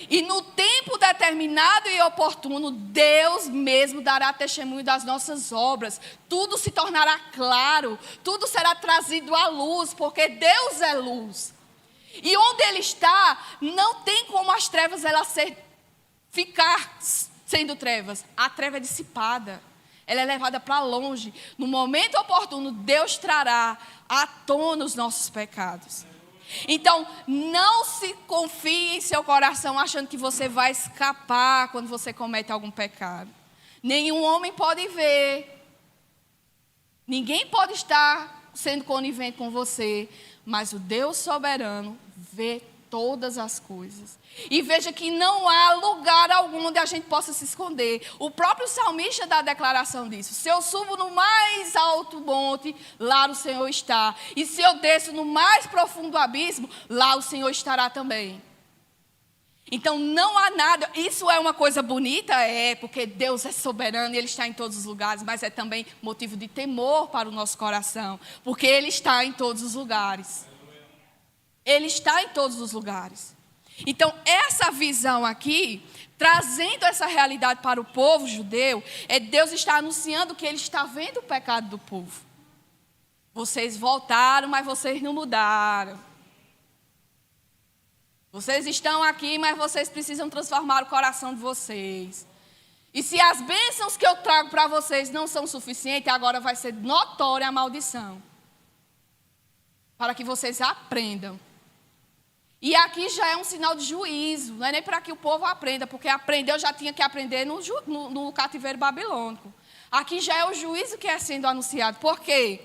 E no tempo determinado e oportuno, Deus mesmo dará testemunho das nossas obras. Tudo se tornará claro, tudo será trazido à luz, porque Deus é luz. E onde Ele está, não tem como as trevas ficar sendo trevas. A treva é dissipada, ela é levada para longe. No momento oportuno, Deus trará à tona os nossos pecados. Então, não se confie em seu coração achando que você vai escapar quando você comete algum pecado. Nenhum homem pode ver. Ninguém pode estar sendo conivente com você. Mas o Deus soberano vê todas as coisas. E veja que não há lugar algum onde a gente possa se esconder. O próprio salmista dá a declaração disso. Se eu subo no mais alto monte, lá o Senhor está. E se eu desço no mais profundo abismo, lá o Senhor estará também. Então não há nada. Isso é uma coisa bonita? É, porque Deus é soberano e Ele está em todos os lugares. Mas é também motivo de temor para o nosso coração. Porque Ele está em todos os lugares. Ele está em todos os lugares. Então, essa visão aqui, trazendo essa realidade para o povo judeu, Deus está anunciando que Ele está vendo o pecado do povo. Vocês voltaram, mas vocês não mudaram. Vocês estão aqui, mas vocês precisam transformar o coração de vocês. E se as bênçãos que eu trago para vocês não são suficientes, agora vai ser notória a maldição. Para que vocês aprendam. E aqui já é um sinal de juízo. Não é nem para que o povo aprenda, porque aprender eu já tinha que aprender no cativeiro babilônico. Aqui já é o juízo que é sendo anunciado. Por quê?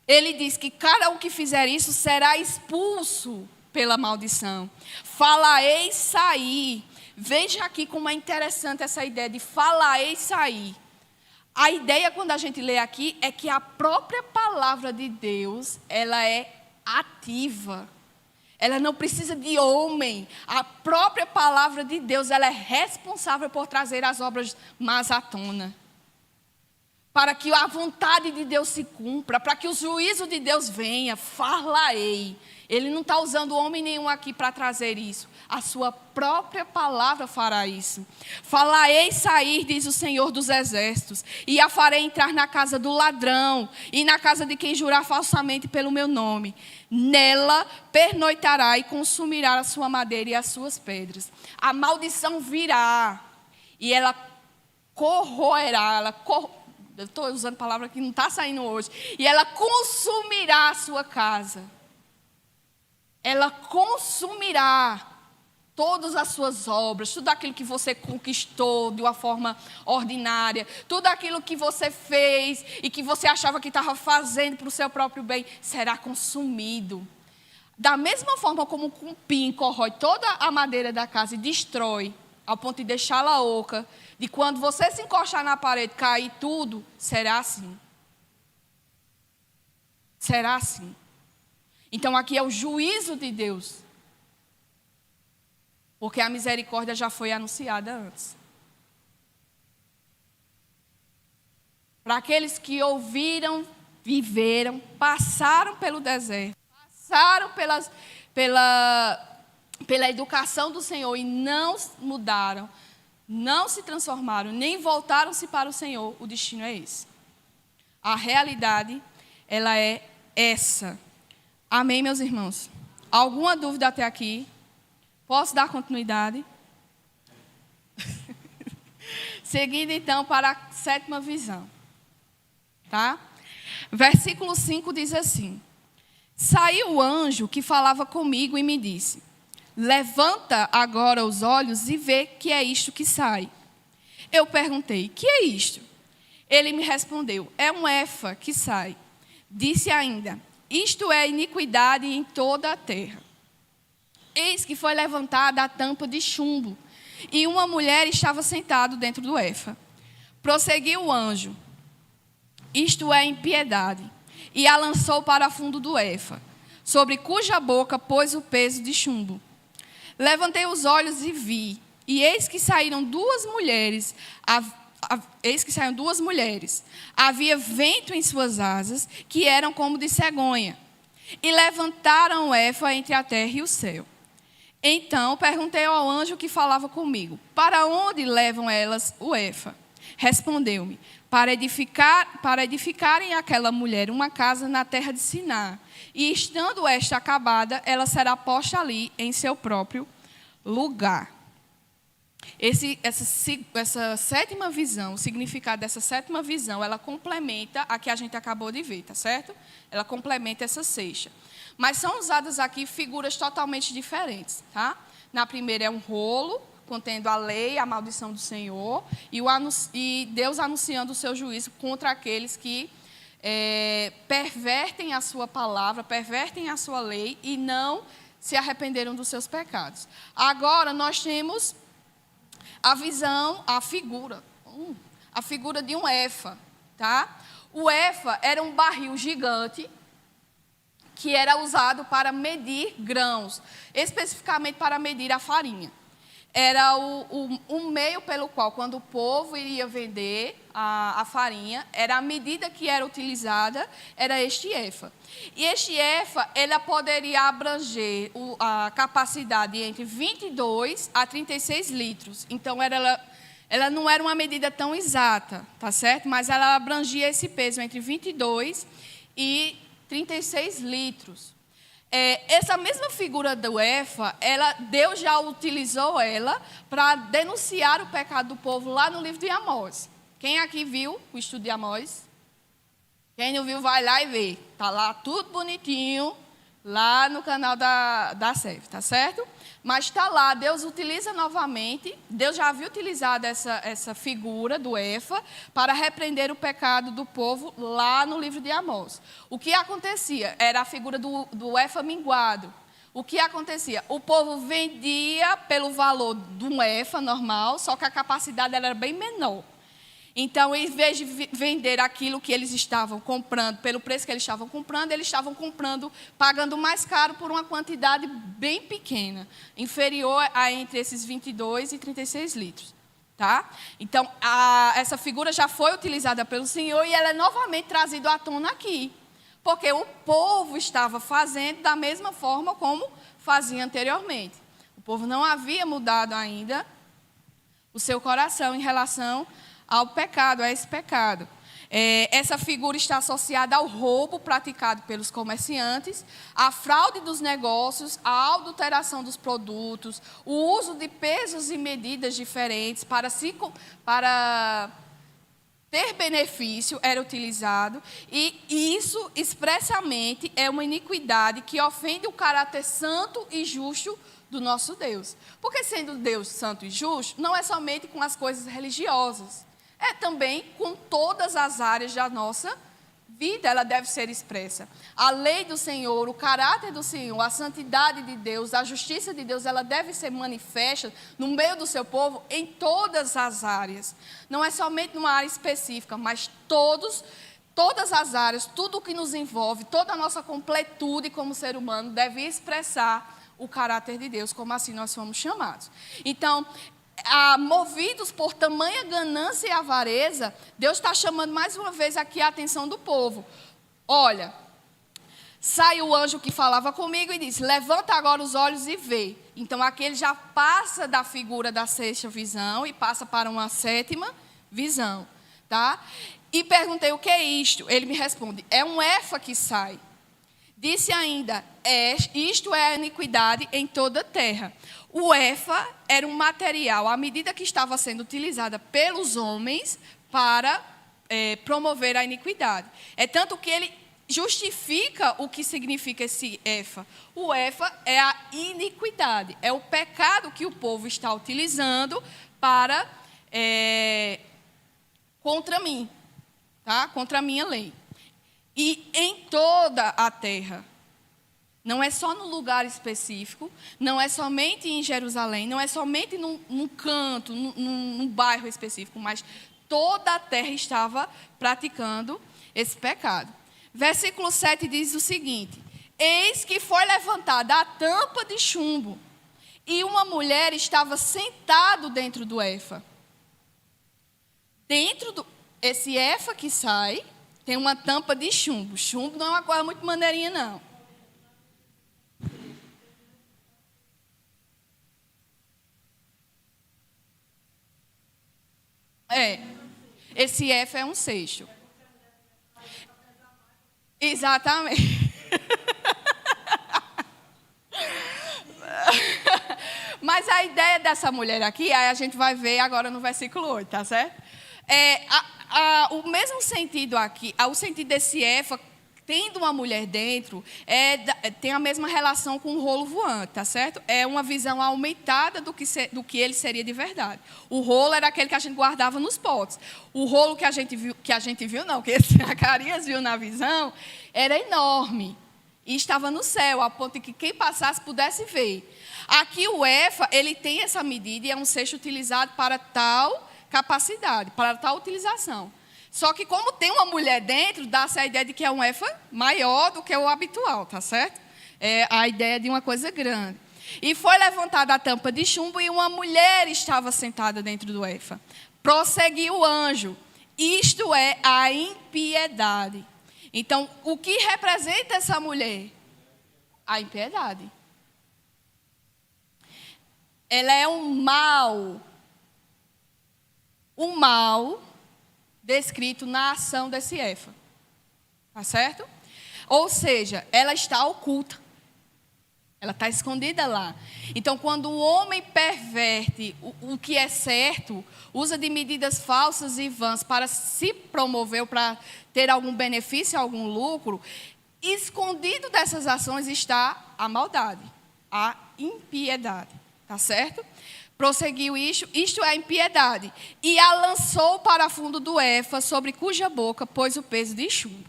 Ele diz que cada um que fizer isso será expulso pela maldição. Falaei sair. Veja aqui como é interessante essa ideia de falaei sair. A ideia, quando a gente lê aqui, é que a própria palavra de Deus, ela é ativa. Ela não precisa de homem. A própria palavra de Deus, ela é responsável por trazer as obras más à tona. Para que a vontade de Deus se cumpra, para que o juízo de Deus venha, falaei. Ele não está usando homem nenhum aqui para trazer isso. A sua própria palavra fará isso. Falaei sair, diz o Senhor dos Exércitos, e a farei entrar na casa do ladrão, e na casa de quem jurar falsamente pelo meu nome. Nela pernoitará e consumirá a sua madeira e as suas pedras. A maldição virá, e ela corroerá, eu estou usando palavra que não está saindo hoje, e ela consumirá a sua casa. Ela consumirá todas as suas obras, tudo aquilo que você conquistou de uma forma ordinária, tudo aquilo que você fez e que você achava que estava fazendo para o seu próprio bem, será consumido. Da mesma forma como o cupim corrói toda a madeira da casa e destrói, ao ponto de deixá-la oca, de quando você se encostar na parede, cair tudo, será assim. Será assim. Então aqui é o juízo de Deus. Porque a misericórdia já foi anunciada antes. Para aqueles que ouviram, viveram, passaram pelo deserto, passaram pela educação do Senhor e não mudaram, não se transformaram, nem voltaram-se para o Senhor, o destino é esse. A realidade, ela é essa. Amém, meus irmãos? Alguma dúvida até aqui? Posso dar continuidade? Seguindo então para a 7ª visão. Tá? Versículo 5 diz assim: Saiu o anjo que falava comigo e me disse: Levanta agora os olhos e vê que é isto que sai. Eu perguntei: Que é isto? Ele me respondeu: É um efa que sai. Disse ainda: Isto é iniquidade em toda a terra. Eis que foi levantada a tampa de chumbo, e uma mulher estava sentada dentro do efa. Prosseguiu o anjo: Isto é impiedade, e a lançou para fundo do efa, sobre cuja boca pôs o peso de chumbo. Levantei os olhos e vi, e eis que saíram duas mulheres. Havia vento em suas asas, que eram como de cegonha, e levantaram o efa entre a terra e o céu. Então perguntei ao anjo que falava comigo: Para onde levam elas o efa? Respondeu-me: Para edificarem aquela mulher uma casa na terra de Siná, e estando esta acabada, ela será posta ali em seu próprio lugar. Essa 7ª visão, o significado dessa 7ª visão, ela complementa a que a gente acabou de ver, tá certo? Ela complementa essa 6ª. Mas são usadas aqui figuras totalmente diferentes, tá? Na primeira é um rolo, contendo a lei, a maldição do Senhor, e Deus anunciando o seu juízo contra aqueles que pervertem a sua palavra, pervertem a sua lei e não se arrependeram dos seus pecados. Agora nós temos a visão, a figura de um efa, tá? O efa era um barril gigante que era usado para medir grãos, especificamente para medir a farinha. Era o meio pelo qual, quando o povo iria vender a farinha, era a medida que era utilizada, era este efa. E este efa, ela poderia abranger a capacidade entre 22 a 36 litros. Então, ela não era uma medida tão exata, tá certo? Mas ela abrangia esse peso entre 22 e 36 litros. Essa mesma figura do efa, Deus já utilizou ela para denunciar o pecado do povo lá no livro de Amós. Quem aqui viu o estudo de Amós? Quem não viu, vai lá e vê. Está lá tudo bonitinho, lá no canal da SEV, tá certo? Mas está lá, Deus utiliza novamente, Deus já havia utilizado essa figura do efa para repreender o pecado do povo lá no livro de Amós. O que acontecia? Era a figura do efa minguado. O que acontecia? O povo vendia pelo valor de um efa normal, só que a capacidade era bem menor. Então, em vez de vender aquilo que eles estavam comprando, pelo preço que eles estavam comprando, pagando mais caro por uma quantidade bem pequena, inferior a entre esses 22 e 36 litros. Tá? Então, essa figura já foi utilizada pelo Senhor e ela é novamente trazida à tona aqui. Porque o povo estava fazendo da mesma forma como fazia anteriormente. O povo não havia mudado ainda o seu coração em relação ao pecado, a esse pecado. Essa figura está associada ao roubo praticado pelos comerciantes, à fraude dos negócios, à adulteração dos produtos, o uso de pesos e medidas diferentes para ter benefício era utilizado, e isso expressamente é uma iniquidade que ofende o caráter santo e justo do nosso Deus. Porque sendo Deus santo e justo, não é somente com as coisas religiosas, é também com todas as áreas da nossa vida, ela deve ser expressa. A lei do Senhor, o caráter do Senhor, a santidade de Deus, a justiça de Deus, ela deve ser manifesta no meio do seu povo em todas as áreas. Não é somente numa área específica, mas todas as áreas, tudo o que nos envolve, toda a nossa completude como ser humano deve expressar o caráter de Deus, como assim nós fomos chamados. Então, movidos por tamanha ganância e avareza, Deus está chamando mais uma vez aqui a atenção do povo. Olha, sai o anjo que falava comigo e disse: levanta agora os olhos e vê. Então aqui ele já passa da figura da sexta visão e passa para uma sétima visão, tá? E perguntei: o que é isto? Ele me responde: é um efa que sai. Disse ainda: isto é a iniquidade em toda a terra. O efa era um material, à medida que estava sendo utilizada pelos homens para promover a iniquidade. É tanto que ele justifica o que significa esse efa. O efa é a iniquidade, é o pecado que o povo está utilizando para contra mim, tá? Contra a minha lei. E em toda a terra. Não é só no lugar específico, não é somente em Jerusalém, não é somente num canto, num bairro específico, mas toda a terra estava praticando esse pecado. Versículo 7 diz o seguinte: eis que foi levantada a tampa de chumbo, e uma mulher estava sentada dentro do efa. Esse efa que sai, tem uma tampa de chumbo. Chumbo não é uma coisa muito maneirinha, não. Esse F é um sexto. Exatamente. Mas a ideia dessa mulher aqui, aí a gente vai ver agora no versículo 8, tá certo? O mesmo sentido aqui, o sentido desse efa, tendo uma mulher dentro, tem a mesma relação com o rolo voante, tá certo? É uma visão aumentada do que ele seria de verdade. O rolo era aquele que a gente guardava nos potes. O rolo que a gente viu não, que Zacarias viu na visão, era enorme. E estava no céu, a ponto de que quem passasse pudesse ver. Aqui o efa, ele tem essa medida e é um cesto utilizado para tal capacidade, para tal utilização. Só que como tem uma mulher dentro, dá-se a ideia de que é um efa maior do que o habitual, tá certo? É a ideia de uma coisa grande. E foi levantada a tampa de chumbo e uma mulher estava sentada dentro do efa. Prosseguiu o anjo: isto é a impiedade. Então, o que representa essa mulher? A impiedade. Ela é um mal descrito na ação desse efa. Tá certo? Ou seja, ela está oculta. Ela está escondida lá. Então, quando o homem perverte o que é certo, usa de medidas falsas e vãs para se promover, para ter algum benefício, algum lucro, escondido dessas ações está a maldade, a impiedade. Tá certo? Prosseguiu isto é a impiedade. E a lançou para fundo do Éfa, sobre cuja boca pôs o peso de chumbo.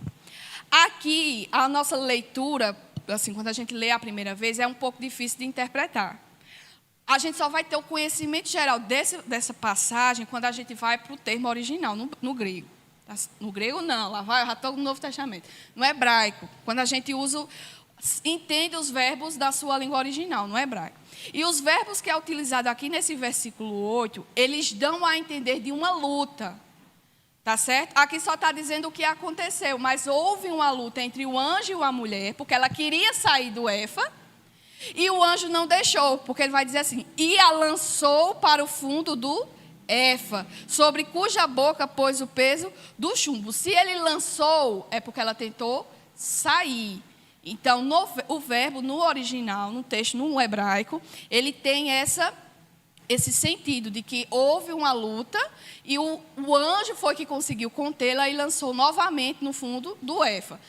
Aqui, a nossa leitura, assim, quando a gente lê a primeira vez, é um pouco difícil de interpretar. A gente só vai ter o conhecimento geral dessa passagem quando a gente vai para o termo original, no grego. No grego, não, lá vai, já estou no Novo Testamento. No hebraico, quando a gente entende os verbos da sua língua original, no hebraico. E os verbos que é utilizado aqui nesse versículo 8, eles dão a entender de uma luta. Tá certo? Aqui só está dizendo o que aconteceu, mas houve uma luta entre o anjo e a mulher, porque ela queria sair do Éfa, e o anjo não deixou, porque ele vai dizer assim, e a lançou para o fundo do Éfa, sobre cuja boca pôs o peso do chumbo. Se ele lançou, é porque ela tentou sair. Então, o verbo no original, no texto, no hebraico, ele tem esse sentido de que houve uma luta e o anjo foi que conseguiu contê-la e lançou novamente no fundo do Éfa.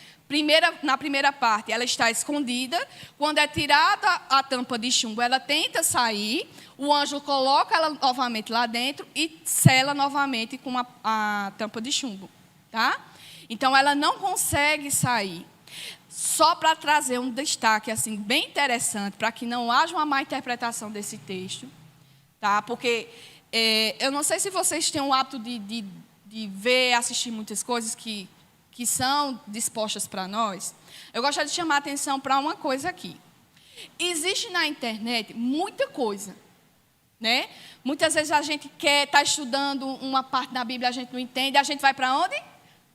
Na primeira parte, ela está escondida. Quando é tirada a tampa de chumbo, ela tenta sair. O anjo coloca ela novamente lá dentro e sela novamente com a tampa de chumbo. Tá? Então, ela não consegue sair. Só para trazer um destaque assim, bem interessante, para que não haja uma má interpretação desse texto. Tá? Porque eu não sei se vocês têm o hábito de ver, assistir muitas coisas que são dispostas para nós. Eu gostaria de chamar a atenção para uma coisa aqui. Existe na internet muita coisa. Né? Muitas vezes a gente quer estar estudando uma parte da Bíblia, a gente não entende, a gente vai para onde?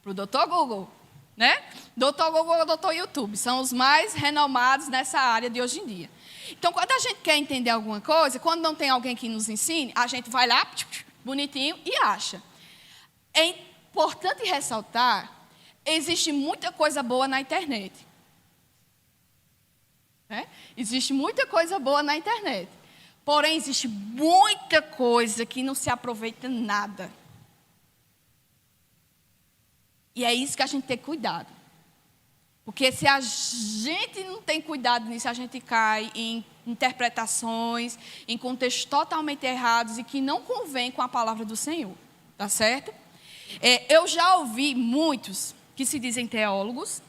Para o Dr. Google. Né? Dr. Google ou Dr. YouTube. São os mais renomados nessa área de hoje em dia. Então, quando a gente quer entender alguma coisa, quando não tem alguém que nos ensine, a gente vai lá, bonitinho, e acha. É importante ressaltar, existe muita coisa boa na internet. Né? Existe muita coisa boa na internet. Porém, existe muita coisa que não se aproveita nada. E é isso que a gente tem cuidado. Porque se a gente não tem cuidado nisso, a gente cai em interpretações, em contextos totalmente errados e que não convém com a palavra do Senhor. Tá certo? Eu já ouvi muitos que se dizem teólogos,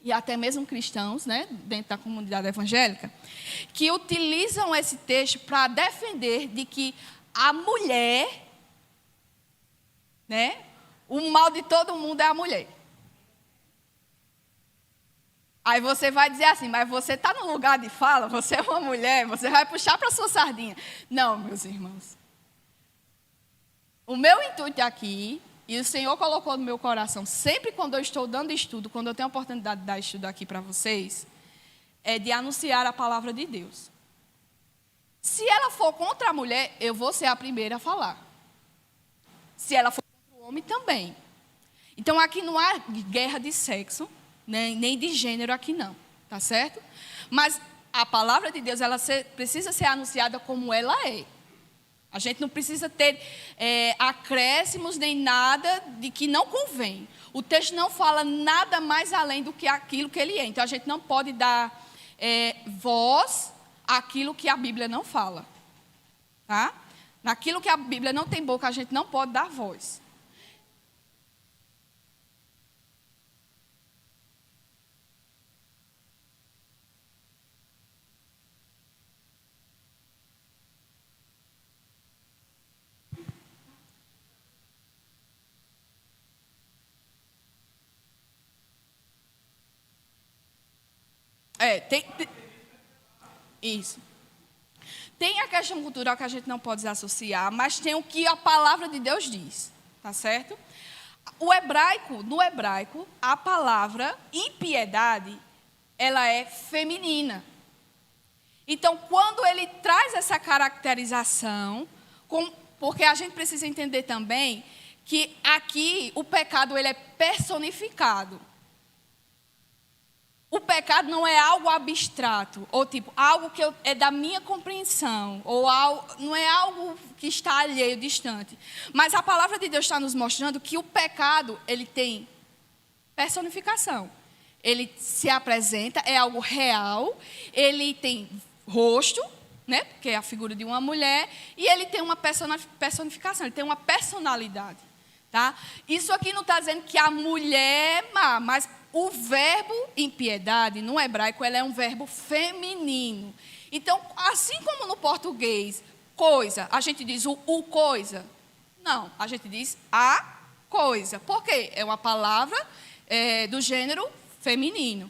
e até mesmo cristãos, né, dentro da comunidade evangélica, que utilizam esse texto para defender de que a mulher, né, o mal de todo mundo é a mulher. Aí você vai dizer assim, mas você está no lugar de fala, você é uma mulher, você vai puxar para a sua sardinha. Não, meus irmãos. O meu intuito aqui, e o Senhor colocou no meu coração, sempre quando eu estou dando estudo, quando eu tenho a oportunidade de dar estudo aqui para vocês, é de anunciar a palavra de Deus. Se ela for contra a mulher, eu vou ser a primeira a falar. Se ela for contra o homem, também. Então, aqui não há guerra de sexo, nem de gênero aqui não, tá certo? Mas a palavra de Deus, ela precisa ser anunciada como ela é. A gente não precisa ter acréscimos nem nada de que não convém. O texto não fala nada mais além do que aquilo que ele é. Então, a gente não pode dar voz àquilo que a Bíblia não fala. Tá? Naquilo que a Bíblia não tem boca, a gente não pode dar voz. Isso. Tem a questão cultural que a gente não pode desassociar, mas tem o que a palavra de Deus diz, tá certo? No hebraico, a palavra impiedade, ela é feminina. Então, quando ele traz essa caracterização, porque a gente precisa entender também que aqui o pecado ele é personificado. o pecado não é algo abstrato, ou tipo, algo que é da minha compreensão, ou algo, não é algo que está alheio, distante. Mas a palavra de Deus está nos mostrando que o pecado, ele tem personificação. Ele se apresenta, é algo real, ele tem rosto, né, porque é a figura de uma mulher, e ele tem uma personificação, ele tem uma personalidade. Tá? Isso aqui não está dizendo que a mulher é má, mas o verbo impiedade, no hebraico, ele é um verbo feminino. Então, assim como no português, coisa, a gente diz o coisa. Não, a gente diz a coisa. Por quê? É uma palavra do gênero feminino.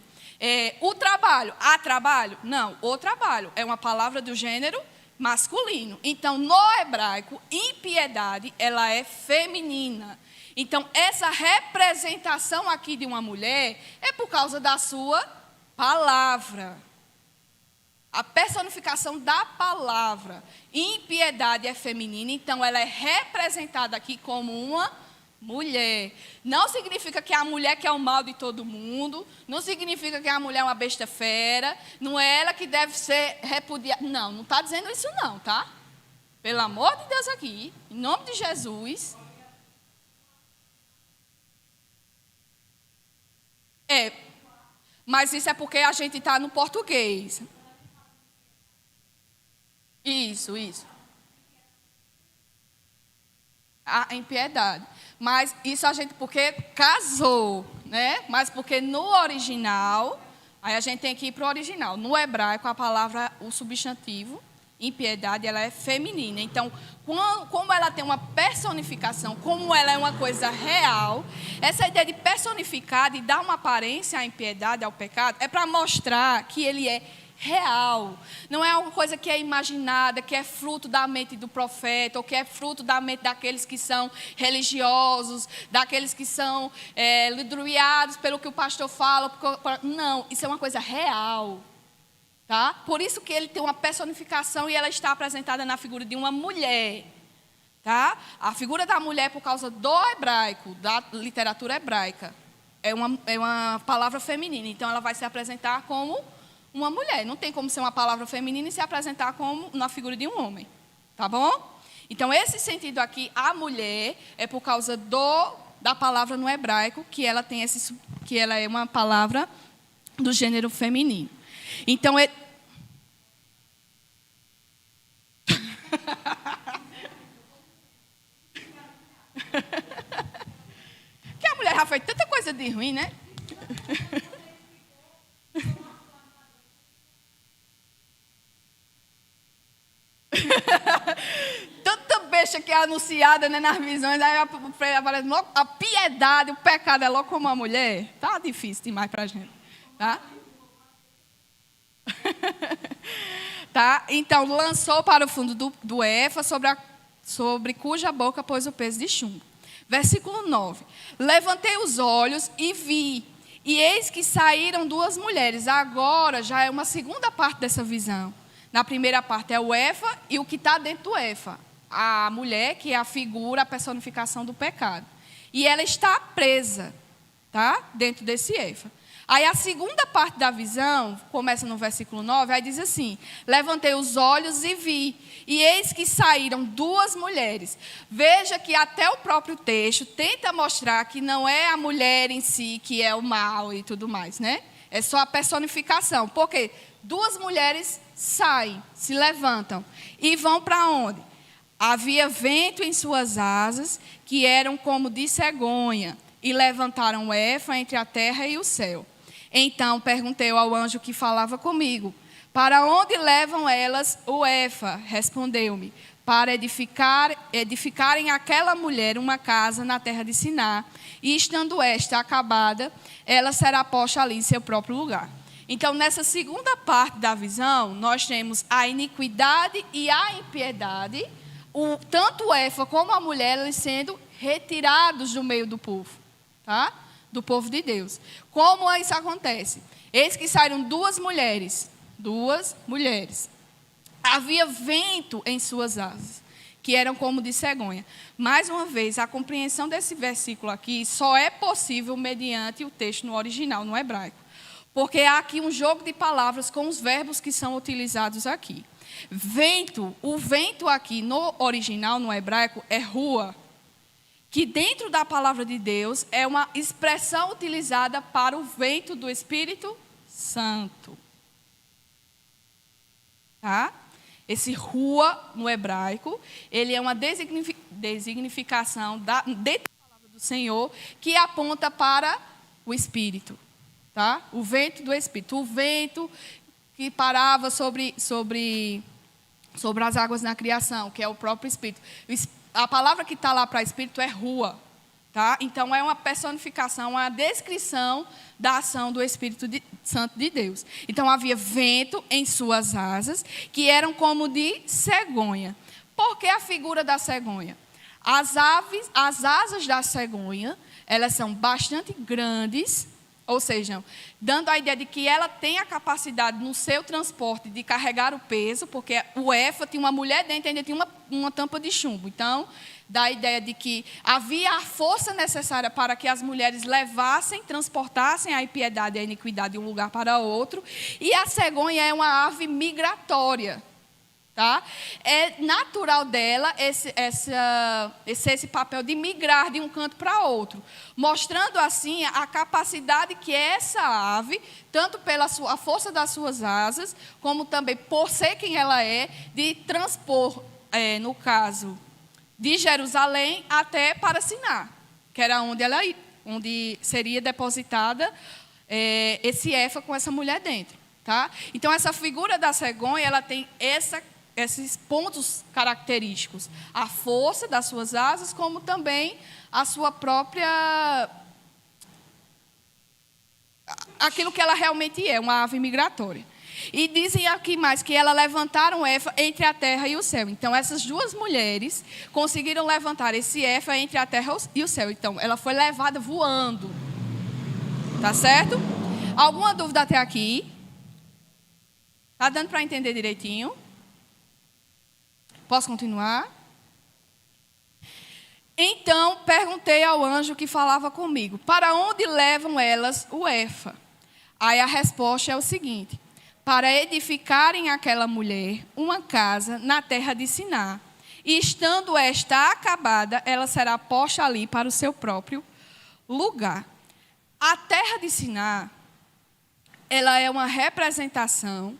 O trabalho, a trabalho? Não, o trabalho é uma palavra do gênero masculino. Então, no hebraico, impiedade, ela é feminina. Então, essa representação aqui de uma mulher é por causa da sua palavra. A personificação da palavra. Impiedade é feminina, então ela é representada aqui como uma mulher. Não significa que é a mulher que é o mal de todo mundo, não significa que a mulher é uma besta fera, não é ela que deve ser repudiada. Não está dizendo isso não, tá? Pelo amor de Deus aqui, em nome de Jesus. Mas isso é porque a gente está no português. Isso. A impiedade. Mas isso a gente porque casou, né? Mas porque no original, aí a gente tem que ir para o original. No hebraico, a palavra, o substantivo, impiedade, ela é feminina. Então, como ela tem uma personificação, como ela é uma coisa real, essa ideia de personificar, de dar uma aparência à impiedade, ao pecado, é para mostrar que ele é real. Não é uma coisa que é imaginada, que é fruto da mente do profeta, ou que é fruto da mente daqueles que são religiosos, daqueles que são lidruiados pelo que o pastor fala. Não, isso é uma coisa real. Tá? Por isso que ele tem uma personificação e ela está apresentada na figura de uma mulher. Tá? A figura da mulher, por causa do hebraico, da literatura hebraica, é uma palavra feminina. Então, ela vai se apresentar como uma mulher. Não tem como ser uma palavra feminina e se apresentar como na figura de um homem. Tá bom? Então, esse sentido aqui, a mulher, é por causa da palavra no hebraico, que ela é uma palavra do gênero feminino. Então, que a mulher já fez tanta coisa de ruim, né? Tanta besta que é anunciada, né, nas visões, aí aparece logo a piedade, o pecado é logo como uma mulher. Tá difícil demais pra gente, tá? Tá? Então, lançou para o fundo do Éfa, sobre cuja boca pôs o peso de chumbo. Versículo 9. Levantei os olhos e vi, e eis que saíram duas mulheres. Agora já é uma segunda parte dessa visão. Na primeira parte é o Éfa e o que está dentro do Éfa. A mulher, que é a figura, a personificação do pecado. E ela está presa, tá? Dentro desse Éfa. Aí a segunda parte da visão, começa no versículo 9, aí diz assim: levantei os olhos e vi, e eis que saíram duas mulheres. Veja que até o próprio texto tenta mostrar que não é a mulher em si que é o mal e tudo mais, né? É só a personificação. Por quê? Duas mulheres saem, se levantam e vão para onde? Havia vento em suas asas, que eram como de cegonha, e levantaram o Éfa entre a terra e o céu. Então perguntei ao anjo que falava comigo: para onde levam elas o Éfa? Respondeu-me: para edificarem aquela mulher uma casa na terra de Siná, e estando esta acabada, ela será posta ali em seu próprio lugar. Então, nessa segunda parte da visão, nós temos a iniquidade e a impiedade, tanto o Éfa como a mulher, eles sendo retirados do meio do povo, tá? Do povo de Deus. Como isso acontece? Eis que saíram duas mulheres. Havia vento em suas asas, que eram como de cegonha. Mais uma vez, a compreensão desse versículo aqui só é possível mediante o texto no original, no hebraico. Porque há aqui um jogo de palavras com os verbos que são utilizados aqui. Vento, o vento aqui no original, no hebraico, é rua, que dentro da palavra de Deus é uma expressão utilizada para o vento do Espírito Santo. Tá? Esse rua no hebraico, ele é uma designificação dentro da palavra do Senhor que aponta para o Espírito. Tá? O vento do Espírito. O vento que parava sobre as águas na criação, que é o próprio Espírito. A palavra que está lá para Espírito é rua. Tá? Então, é uma personificação, uma descrição da ação do Espírito Santo de Deus. Então, havia vento em suas asas, que eram como de cegonha. Por que a figura da cegonha? As asas da cegonha, elas são bastante grandes, ou seja, dando a ideia de que ela tem a capacidade no seu transporte de carregar o peso, porque o éfa tinha uma mulher dentro e ainda tinha uma tampa de chumbo. Então, dá a ideia de que havia a força necessária para que as mulheres levassem, transportassem a impiedade e a iniquidade de um lugar para outro. E a cegonha é uma ave migratória. Tá? É natural dela esse papel de migrar de um canto para outro, mostrando assim a capacidade que essa ave, tanto pela a força das suas asas, como também por ser quem ela é, de transpor, no caso, de Jerusalém até para Siná, que era onde seria depositada esse éfa com essa mulher dentro. Tá? Então, essa figura da cegonha, ela tem esses pontos característicos. A força das suas asas, como também a sua própria... aquilo que ela realmente é, uma ave migratória. E dizem aqui mais que ela levantaram éfa entre a terra e o céu. Então, essas duas mulheres conseguiram levantar esse éfa entre a terra e o céu. Então, ela foi levada voando. Tá certo? Alguma dúvida até aqui? Tá dando para entender direitinho? Posso continuar? Então, perguntei ao anjo que falava comigo, para onde levam elas o éfa? Aí a resposta é o seguinte: para edificarem aquela mulher uma casa na terra de Siná. E estando esta acabada, ela será posta ali para o seu próprio lugar. A terra de Siná, ela é uma representação.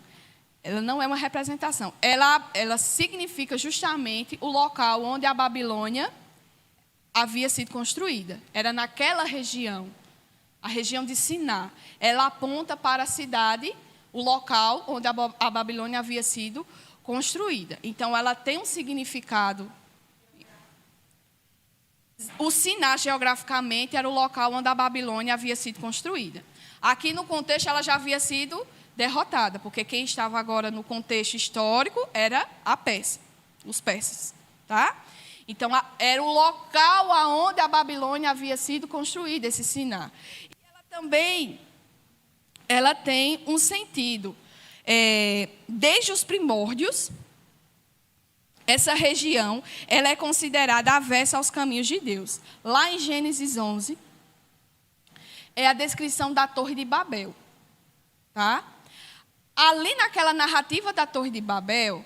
Ela não é uma representação. Ela significa justamente o local onde a Babilônia havia sido construída. Era naquela região, a região de Siná. Ela aponta para a cidade, o local onde a Babilônia havia sido construída. Então, ela tem um significado. O Siná, geograficamente, era o local onde a Babilônia havia sido construída. Aqui, no contexto, ela já havia sido derrotada, porque quem estava agora no contexto histórico era os persas, tá? Então, era o local aonde a Babilônia havia sido construída, esse Siná. E ela tem um sentido. Desde os primórdios, essa região ela é considerada avessa aos caminhos de Deus. Lá em Gênesis 11, é a descrição da Torre de Babel. Tá? Ali naquela narrativa da Torre de Babel,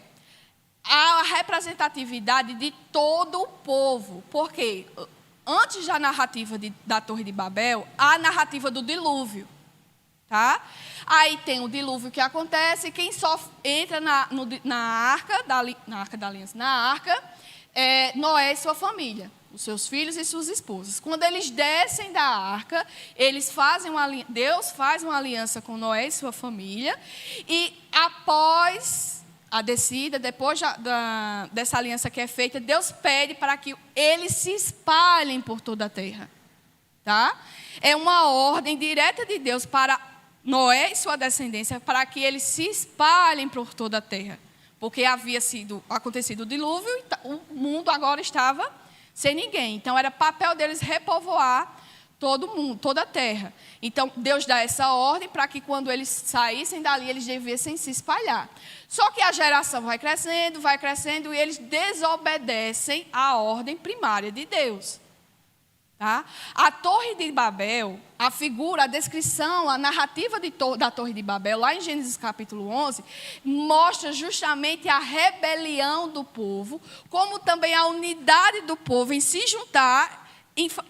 há a representatividade de todo o povo. Porque antes da narrativa da Torre de Babel, há a narrativa do dilúvio. Tá? Aí tem o dilúvio que acontece, quem só entra na arca da aliança, é Noé e sua família, os seus filhos e suas esposas. Quando eles descem da arca, Deus faz uma aliança com Noé e sua família, e após a descida, depois dessa aliança que é feita, Deus pede para que eles se espalhem por toda a terra. Tá? É uma ordem direta de Deus para Noé e sua descendência, para que eles se espalhem por toda a terra. Porque havia acontecido o dilúvio e o mundo agora estava sem ninguém. Então, era papel deles repovoar todo mundo, toda a terra. Então, Deus dá essa ordem para que quando eles saíssem dali, eles devessem se espalhar. Só que a geração vai crescendo, e eles desobedecem à ordem primária de Deus. Tá? A Torre de Babel, a figura, a descrição, a narrativa da Torre de Babel, lá em Gênesis capítulo 11, mostra justamente a rebelião do povo, como também a unidade do povo em se juntar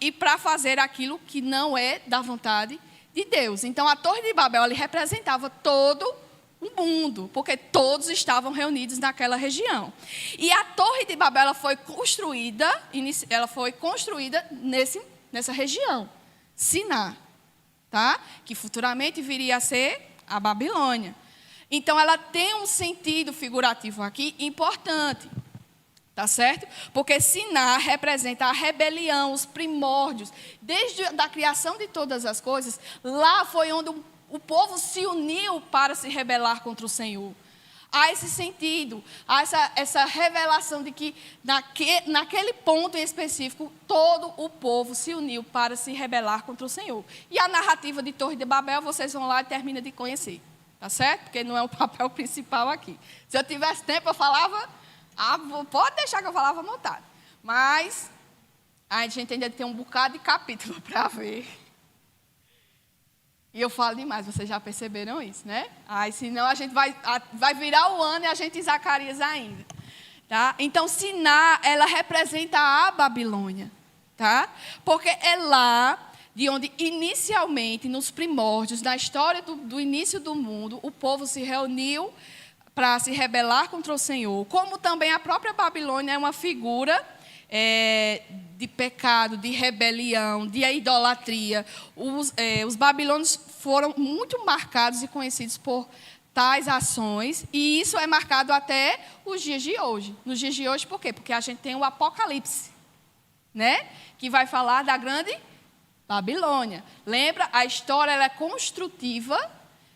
e para fazer aquilo que não é da vontade de Deus. Então, a Torre de Babel ali representava todo o mundo, porque todos estavam reunidos naquela região. E a Torre de Babel ela foi construída nessa região, Siná, tá? Que futuramente viria a ser a Babilônia. Então, ela tem um sentido figurativo aqui importante, tá certo? Porque Siná representa a rebelião, os primórdios. Desde a criação de todas as coisas, lá foi onde o povo se uniu para se rebelar contra o Senhor. Há esse sentido, há essa revelação de que naquele ponto em específico, todo o povo se uniu para se rebelar contra o Senhor. E a narrativa de Torre de Babel, vocês vão lá e terminam de conhecer. Tá certo? Porque não é o papel principal aqui. Se eu tivesse tempo, eu falava... pode deixar que eu falava à vontade. Mas a gente ainda tem um bocado de capítulo para ver. E eu falo demais, vocês já perceberam isso, né? Senão a gente vai virar o ano e a gente em Zacarias ainda. Tá? Então, Siná, ela representa a Babilônia. Tá? Porque é lá de onde inicialmente, nos primórdios, na história do início do mundo, o povo se reuniu para se rebelar contra o Senhor. Como também a própria Babilônia é uma figura de pecado, de rebelião, de idolatria. Os babilônios foram muito marcados e conhecidos por tais ações, e isso é marcado até os dias de hoje. Nos dias de hoje, por quê? Porque a gente tem o Apocalipse, né? Que vai falar da grande Babilônia. Lembra? A história ela é construtiva,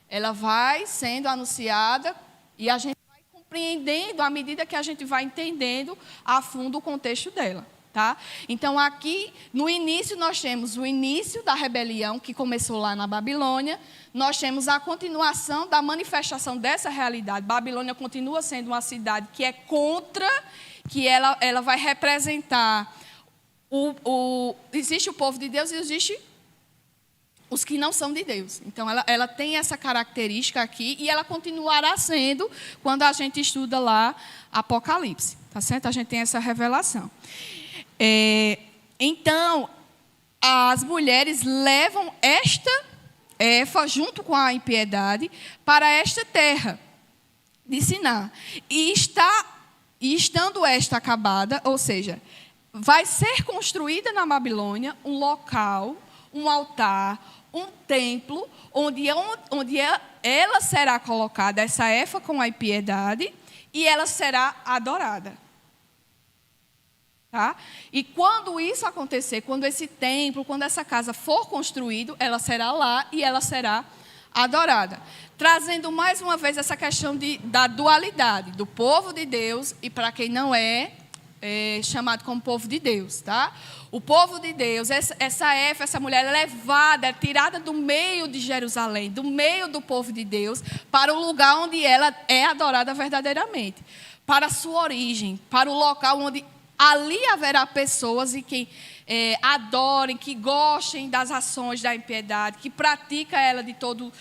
ela vai sendo anunciada, e a gente vai compreendendo à medida que a gente vai entendendo a fundo o contexto dela. Tá? Então, aqui, no início, nós temos o início da rebelião, que começou lá na Babilônia. Nós temos a continuação da manifestação dessa realidade. Babilônia continua sendo uma cidade que é contra, que ela vai representar existe o povo de Deus e existe os que não são de Deus. Então, ela tem essa característica aqui e ela continuará sendo quando a gente estuda lá Apocalipse. Tá certo? A gente tem essa revelação. Então, as mulheres levam esta Efa, junto com a impiedade, para esta terra de Siná. E estando esta acabada, ou seja, vai ser construída na Babilônia um local, um altar, um templo, onde ela será colocada, essa Efa com a impiedade, e ela será adorada. Tá? E quando isso acontecer, quando esse templo, quando essa casa for construído, ela será lá e ela será adorada. Trazendo mais uma vez essa questão da dualidade, do povo de Deus e para quem não é chamado como povo de Deus. Tá? O povo de Deus, essa mulher é levada, é tirada do meio de Jerusalém, do meio do povo de Deus, para o lugar onde ela é adorada verdadeiramente. Para a sua origem, para o local onde ali haverá pessoas que adorem, que gostem das ações da impiedade, que praticam ela de todo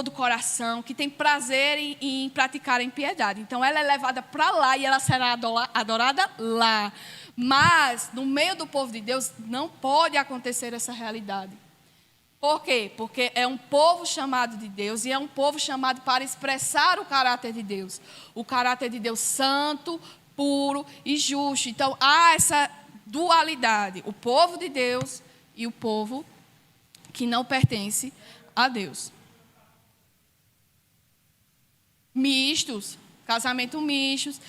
o coração, que tem prazer em praticar a impiedade. Então, ela é levada para lá e ela será adorada lá. Mas, no meio do povo de Deus, não pode acontecer essa realidade. Por quê? Porque é um povo chamado de Deus e é um povo chamado para expressar o caráter de Deus. O caráter de Deus santo, puro e justo. Então, há essa dualidade, o povo de Deus e o povo que não pertence a Deus. Mistos, casamento mistos.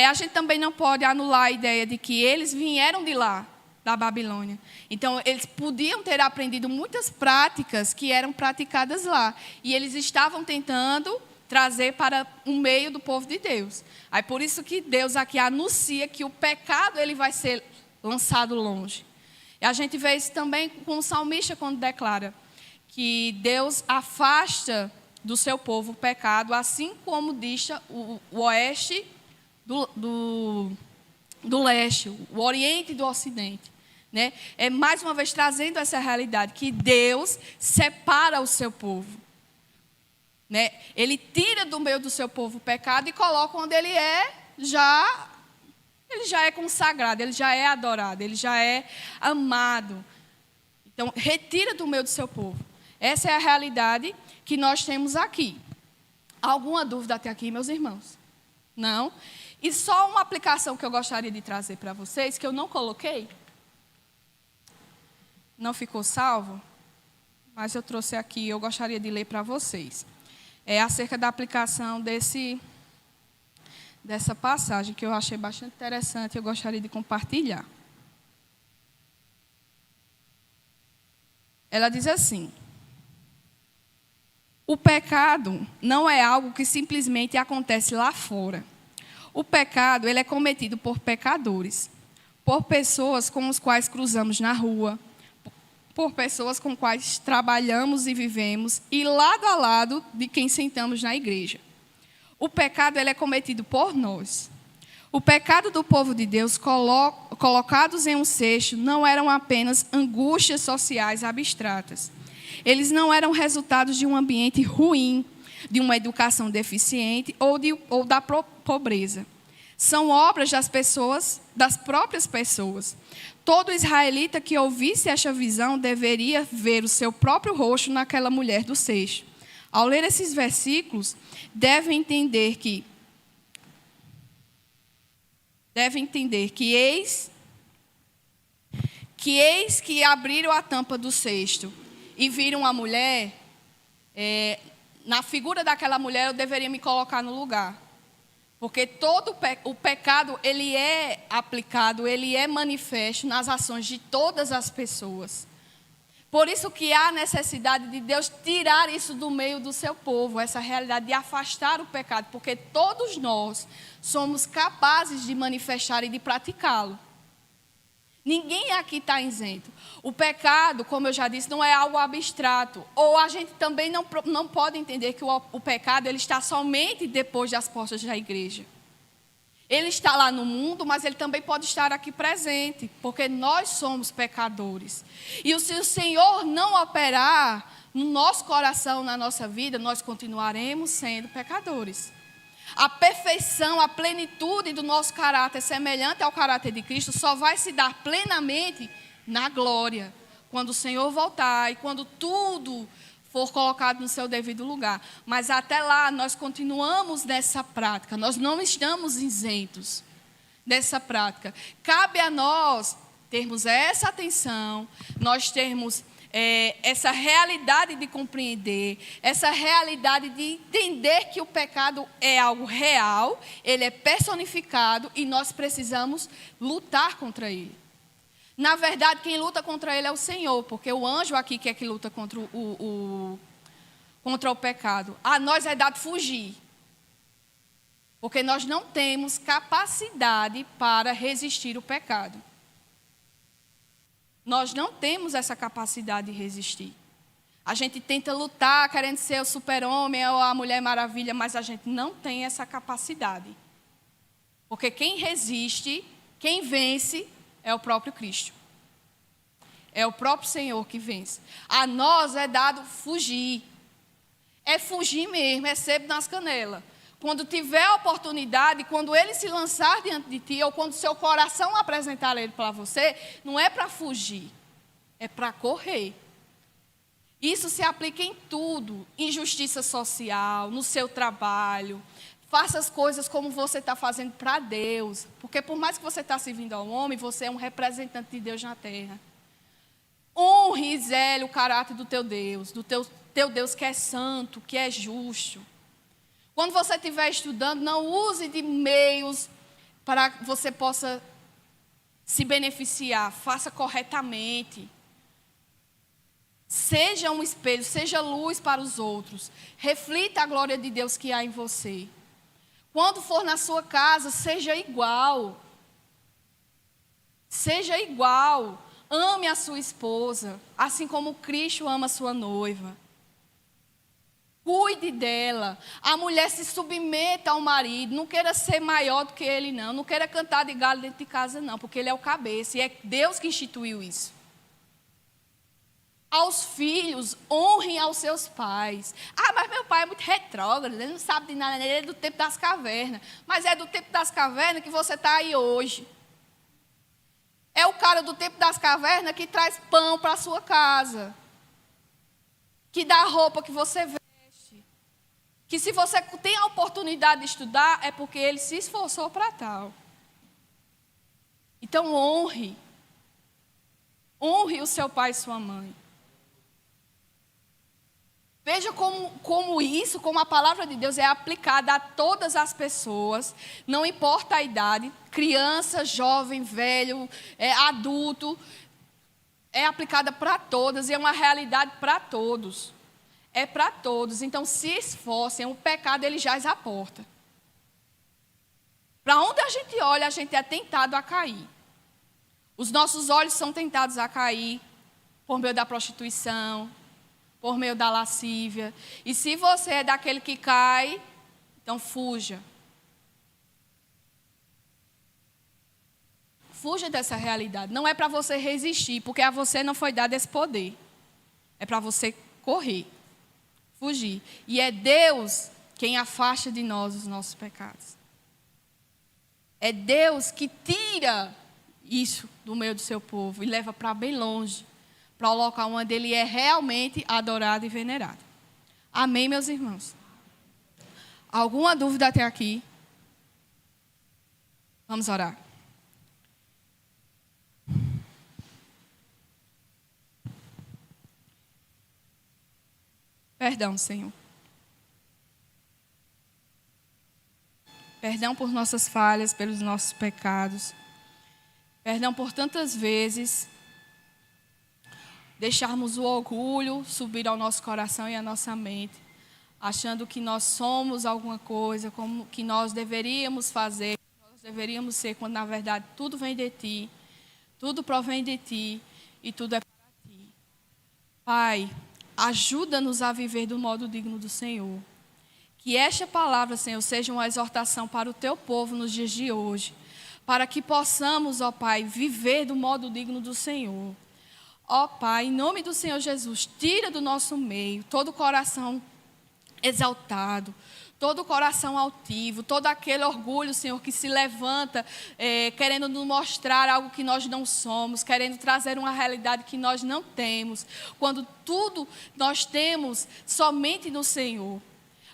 A gente também não pode anular a ideia de que eles vieram de lá, da Babilônia. Então, eles podiam ter aprendido muitas práticas que eram praticadas lá. E eles estavam tentando trazer para o meio do povo de Deus. Aí por isso que Deus aqui anuncia que o pecado ele vai ser lançado longe. E a gente vê isso também com o salmista quando declara que Deus afasta do seu povo o pecado, assim como dista o oeste do leste, o oriente do ocidente. né? É mais uma vez trazendo essa realidade, que Deus separa o seu povo. Né? Ele tira do meio do seu povo o pecado e coloca onde ele já é consagrado, ele já é adorado, ele já é amado. Então, retira do meio do seu povo. Essa é a realidade que nós temos aqui. Alguma dúvida até aqui, meus irmãos? Não? E só uma aplicação que eu gostaria de trazer para vocês, que eu não coloquei. Não ficou salvo, mas eu trouxe aqui, eu gostaria de ler para vocês. É acerca da aplicação dessa passagem, que eu achei bastante interessante e eu gostaria de compartilhar. Ela diz assim: o pecado não é algo que simplesmente acontece lá fora. O pecado, ele é cometido por pecadores, por pessoas com as quais cruzamos na rua, por pessoas com as quais trabalhamos e vivemos, e lado a lado de quem sentamos na igreja. O pecado, ele é cometido por nós. O pecado do povo de Deus, colocados em um cesto, não eram apenas angústias sociais abstratas. Eles não eram resultados de um ambiente ruim, de uma educação deficiente ou da pobreza. São obras das próprias pessoas. Todo israelita que ouvisse esta visão deveria ver o seu próprio rosto naquela mulher do cesto. Ao ler esses versículos, devem entender que eis que abriram a tampa do cesto e viram a mulher, na figura daquela mulher eu deveria me colocar no lugar. Porque todo o pecado, ele é aplicado, ele é manifesto nas ações de todas as pessoas. Por isso que há necessidade de Deus tirar isso do meio do seu povo, essa realidade de afastar o pecado, porque todos nós somos capazes de manifestar e de praticá-lo. Ninguém aqui está isento. O pecado, como eu já disse, não é algo abstrato. Ou a gente também não pode entender que o pecado ele está somente depois das portas da igreja. Ele está lá no mundo, mas ele também pode estar aqui presente, porque nós somos pecadores. E se o Senhor não operar no nosso coração, na nossa vida, nós continuaremos sendo pecadores. A perfeição, a plenitude do nosso caráter semelhante ao caráter de Cristo só vai se dar plenamente na glória, quando o Senhor voltar e quando tudo for colocado no seu devido lugar. Mas até lá nós continuamos nessa prática, nós não estamos isentos dessa prática. Cabe a nós termos essa atenção, nós termos essa realidade de compreender, essa realidade de entender que o pecado é algo real, ele é personificado e nós precisamos lutar contra ele. Na verdade, quem luta contra ele é o Senhor, porque o anjo aqui que é que luta contra o pecado. A nós é dado fugir, porque nós não temos capacidade para resistir o pecado. Nós não temos essa capacidade de resistir. A gente tenta lutar querendo ser o super-homem ou a Mulher Maravilha, mas a gente não tem essa capacidade. Porque quem resiste, quem vence, é o próprio Cristo. É o próprio Senhor que vence. A nós é dado fugir. É fugir mesmo, é sebo nas canelas. Quando tiver a oportunidade, quando ele se lançar diante de ti, ou quando seu coração apresentar ele para você, não é para fugir, é para correr. Isso se aplica em tudo, injustiça social, no seu trabalho. Faça as coisas como você está fazendo para Deus, porque por mais que você está servindo ao homem, você é um representante de Deus na terra. Honre e zele o caráter do teu Deus, teu Deus que é santo, que é justo. Quando você estiver estudando, não use de meios para que você possa se beneficiar. Faça corretamente. Seja um espelho, seja luz para os outros. Reflita a glória de Deus que há em você. Quando for na sua casa, seja igual. Seja igual. Ame a sua esposa, assim como Cristo ama a sua noiva. Cuide dela. A mulher se submeta ao marido. Não queira ser maior do que ele, não. Não queira cantar de galo dentro de casa, não. Porque ele é o cabeça. E é Deus que instituiu isso. Aos filhos, honrem aos seus pais. Ah, mas meu pai é muito retrógrado. Ele não sabe de nada. Ele é do tempo das cavernas. Mas é do tempo das cavernas que você está aí hoje. É o cara do tempo das cavernas que traz pão para a sua casa. Que dá a roupa que você vê. Que se você tem a oportunidade de estudar, é porque ele se esforçou para tal. Então, honre. Honre o seu pai e sua mãe. Veja como a palavra de Deus é aplicada a todas as pessoas, não importa a idade, criança, jovem, velho, adulto, é aplicada para todas e é uma realidade para todos. É para todos, então se esforcem, o pecado ele jaz à porta. Para onde a gente olha, a gente é tentado a cair. Os nossos olhos são tentados a cair por meio da prostituição, por meio da lascívia. E se você é daquele que cai, então fuja. Fuja dessa realidade. Não é para você resistir, porque a você não foi dado esse poder. É para você correr. Fugir. E é Deus quem afasta de nós os nossos pecados. É Deus que tira isso do meio do seu povo e leva para bem longe, para o local onde ele é realmente adorado e venerado. Amém, meus irmãos? Alguma dúvida até aqui? Vamos orar. Perdão, Senhor. Perdão por nossas falhas, pelos nossos pecados. Perdão por tantas vezes deixarmos o orgulho subir ao nosso coração e à nossa mente, achando que nós somos alguma coisa, como que nós deveríamos fazer, que nós deveríamos ser, quando na verdade tudo vem de Ti, tudo provém de Ti e tudo é para Ti. Pai, ajuda-nos a viver do modo digno do Senhor. Que esta palavra, Senhor, seja uma exortação para o Teu povo nos dias de hoje, para que possamos, ó Pai, viver do modo digno do Senhor. Ó Pai, em nome do Senhor Jesus, tira do nosso meio todo coração exaltado, todo coração altivo, todo aquele orgulho, Senhor, que se levanta querendo nos mostrar algo que nós não somos, querendo trazer uma realidade que nós não temos, quando tudo nós temos somente no Senhor.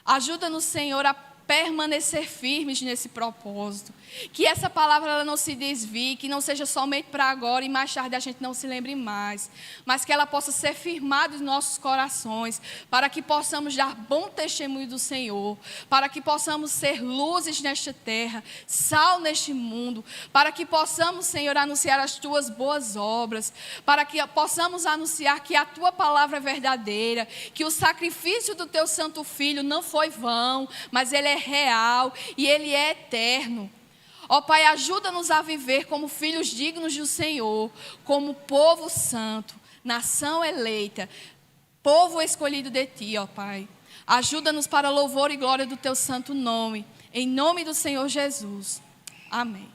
Ajuda-nos, Senhor, a permanecer firmes nesse propósito. Que essa palavra ela não se desvie, que não seja somente para agora e mais tarde a gente não se lembre mais, mas que ela possa ser firmada em nossos corações, para que possamos dar bom testemunho do Senhor, para que possamos ser luzes nesta terra, sal neste mundo, para que possamos, Senhor, anunciar as Tuas boas obras, para que possamos anunciar que a Tua palavra é verdadeira, que o sacrifício do Teu Santo Filho não foi vão, mas ele é real e ele é eterno. Ó Pai, ajuda-nos a viver como filhos dignos do Senhor, como povo santo, nação eleita, povo escolhido de Ti, ó Pai. Ajuda-nos para louvor e glória do Teu santo nome, em nome do Senhor Jesus. Amém.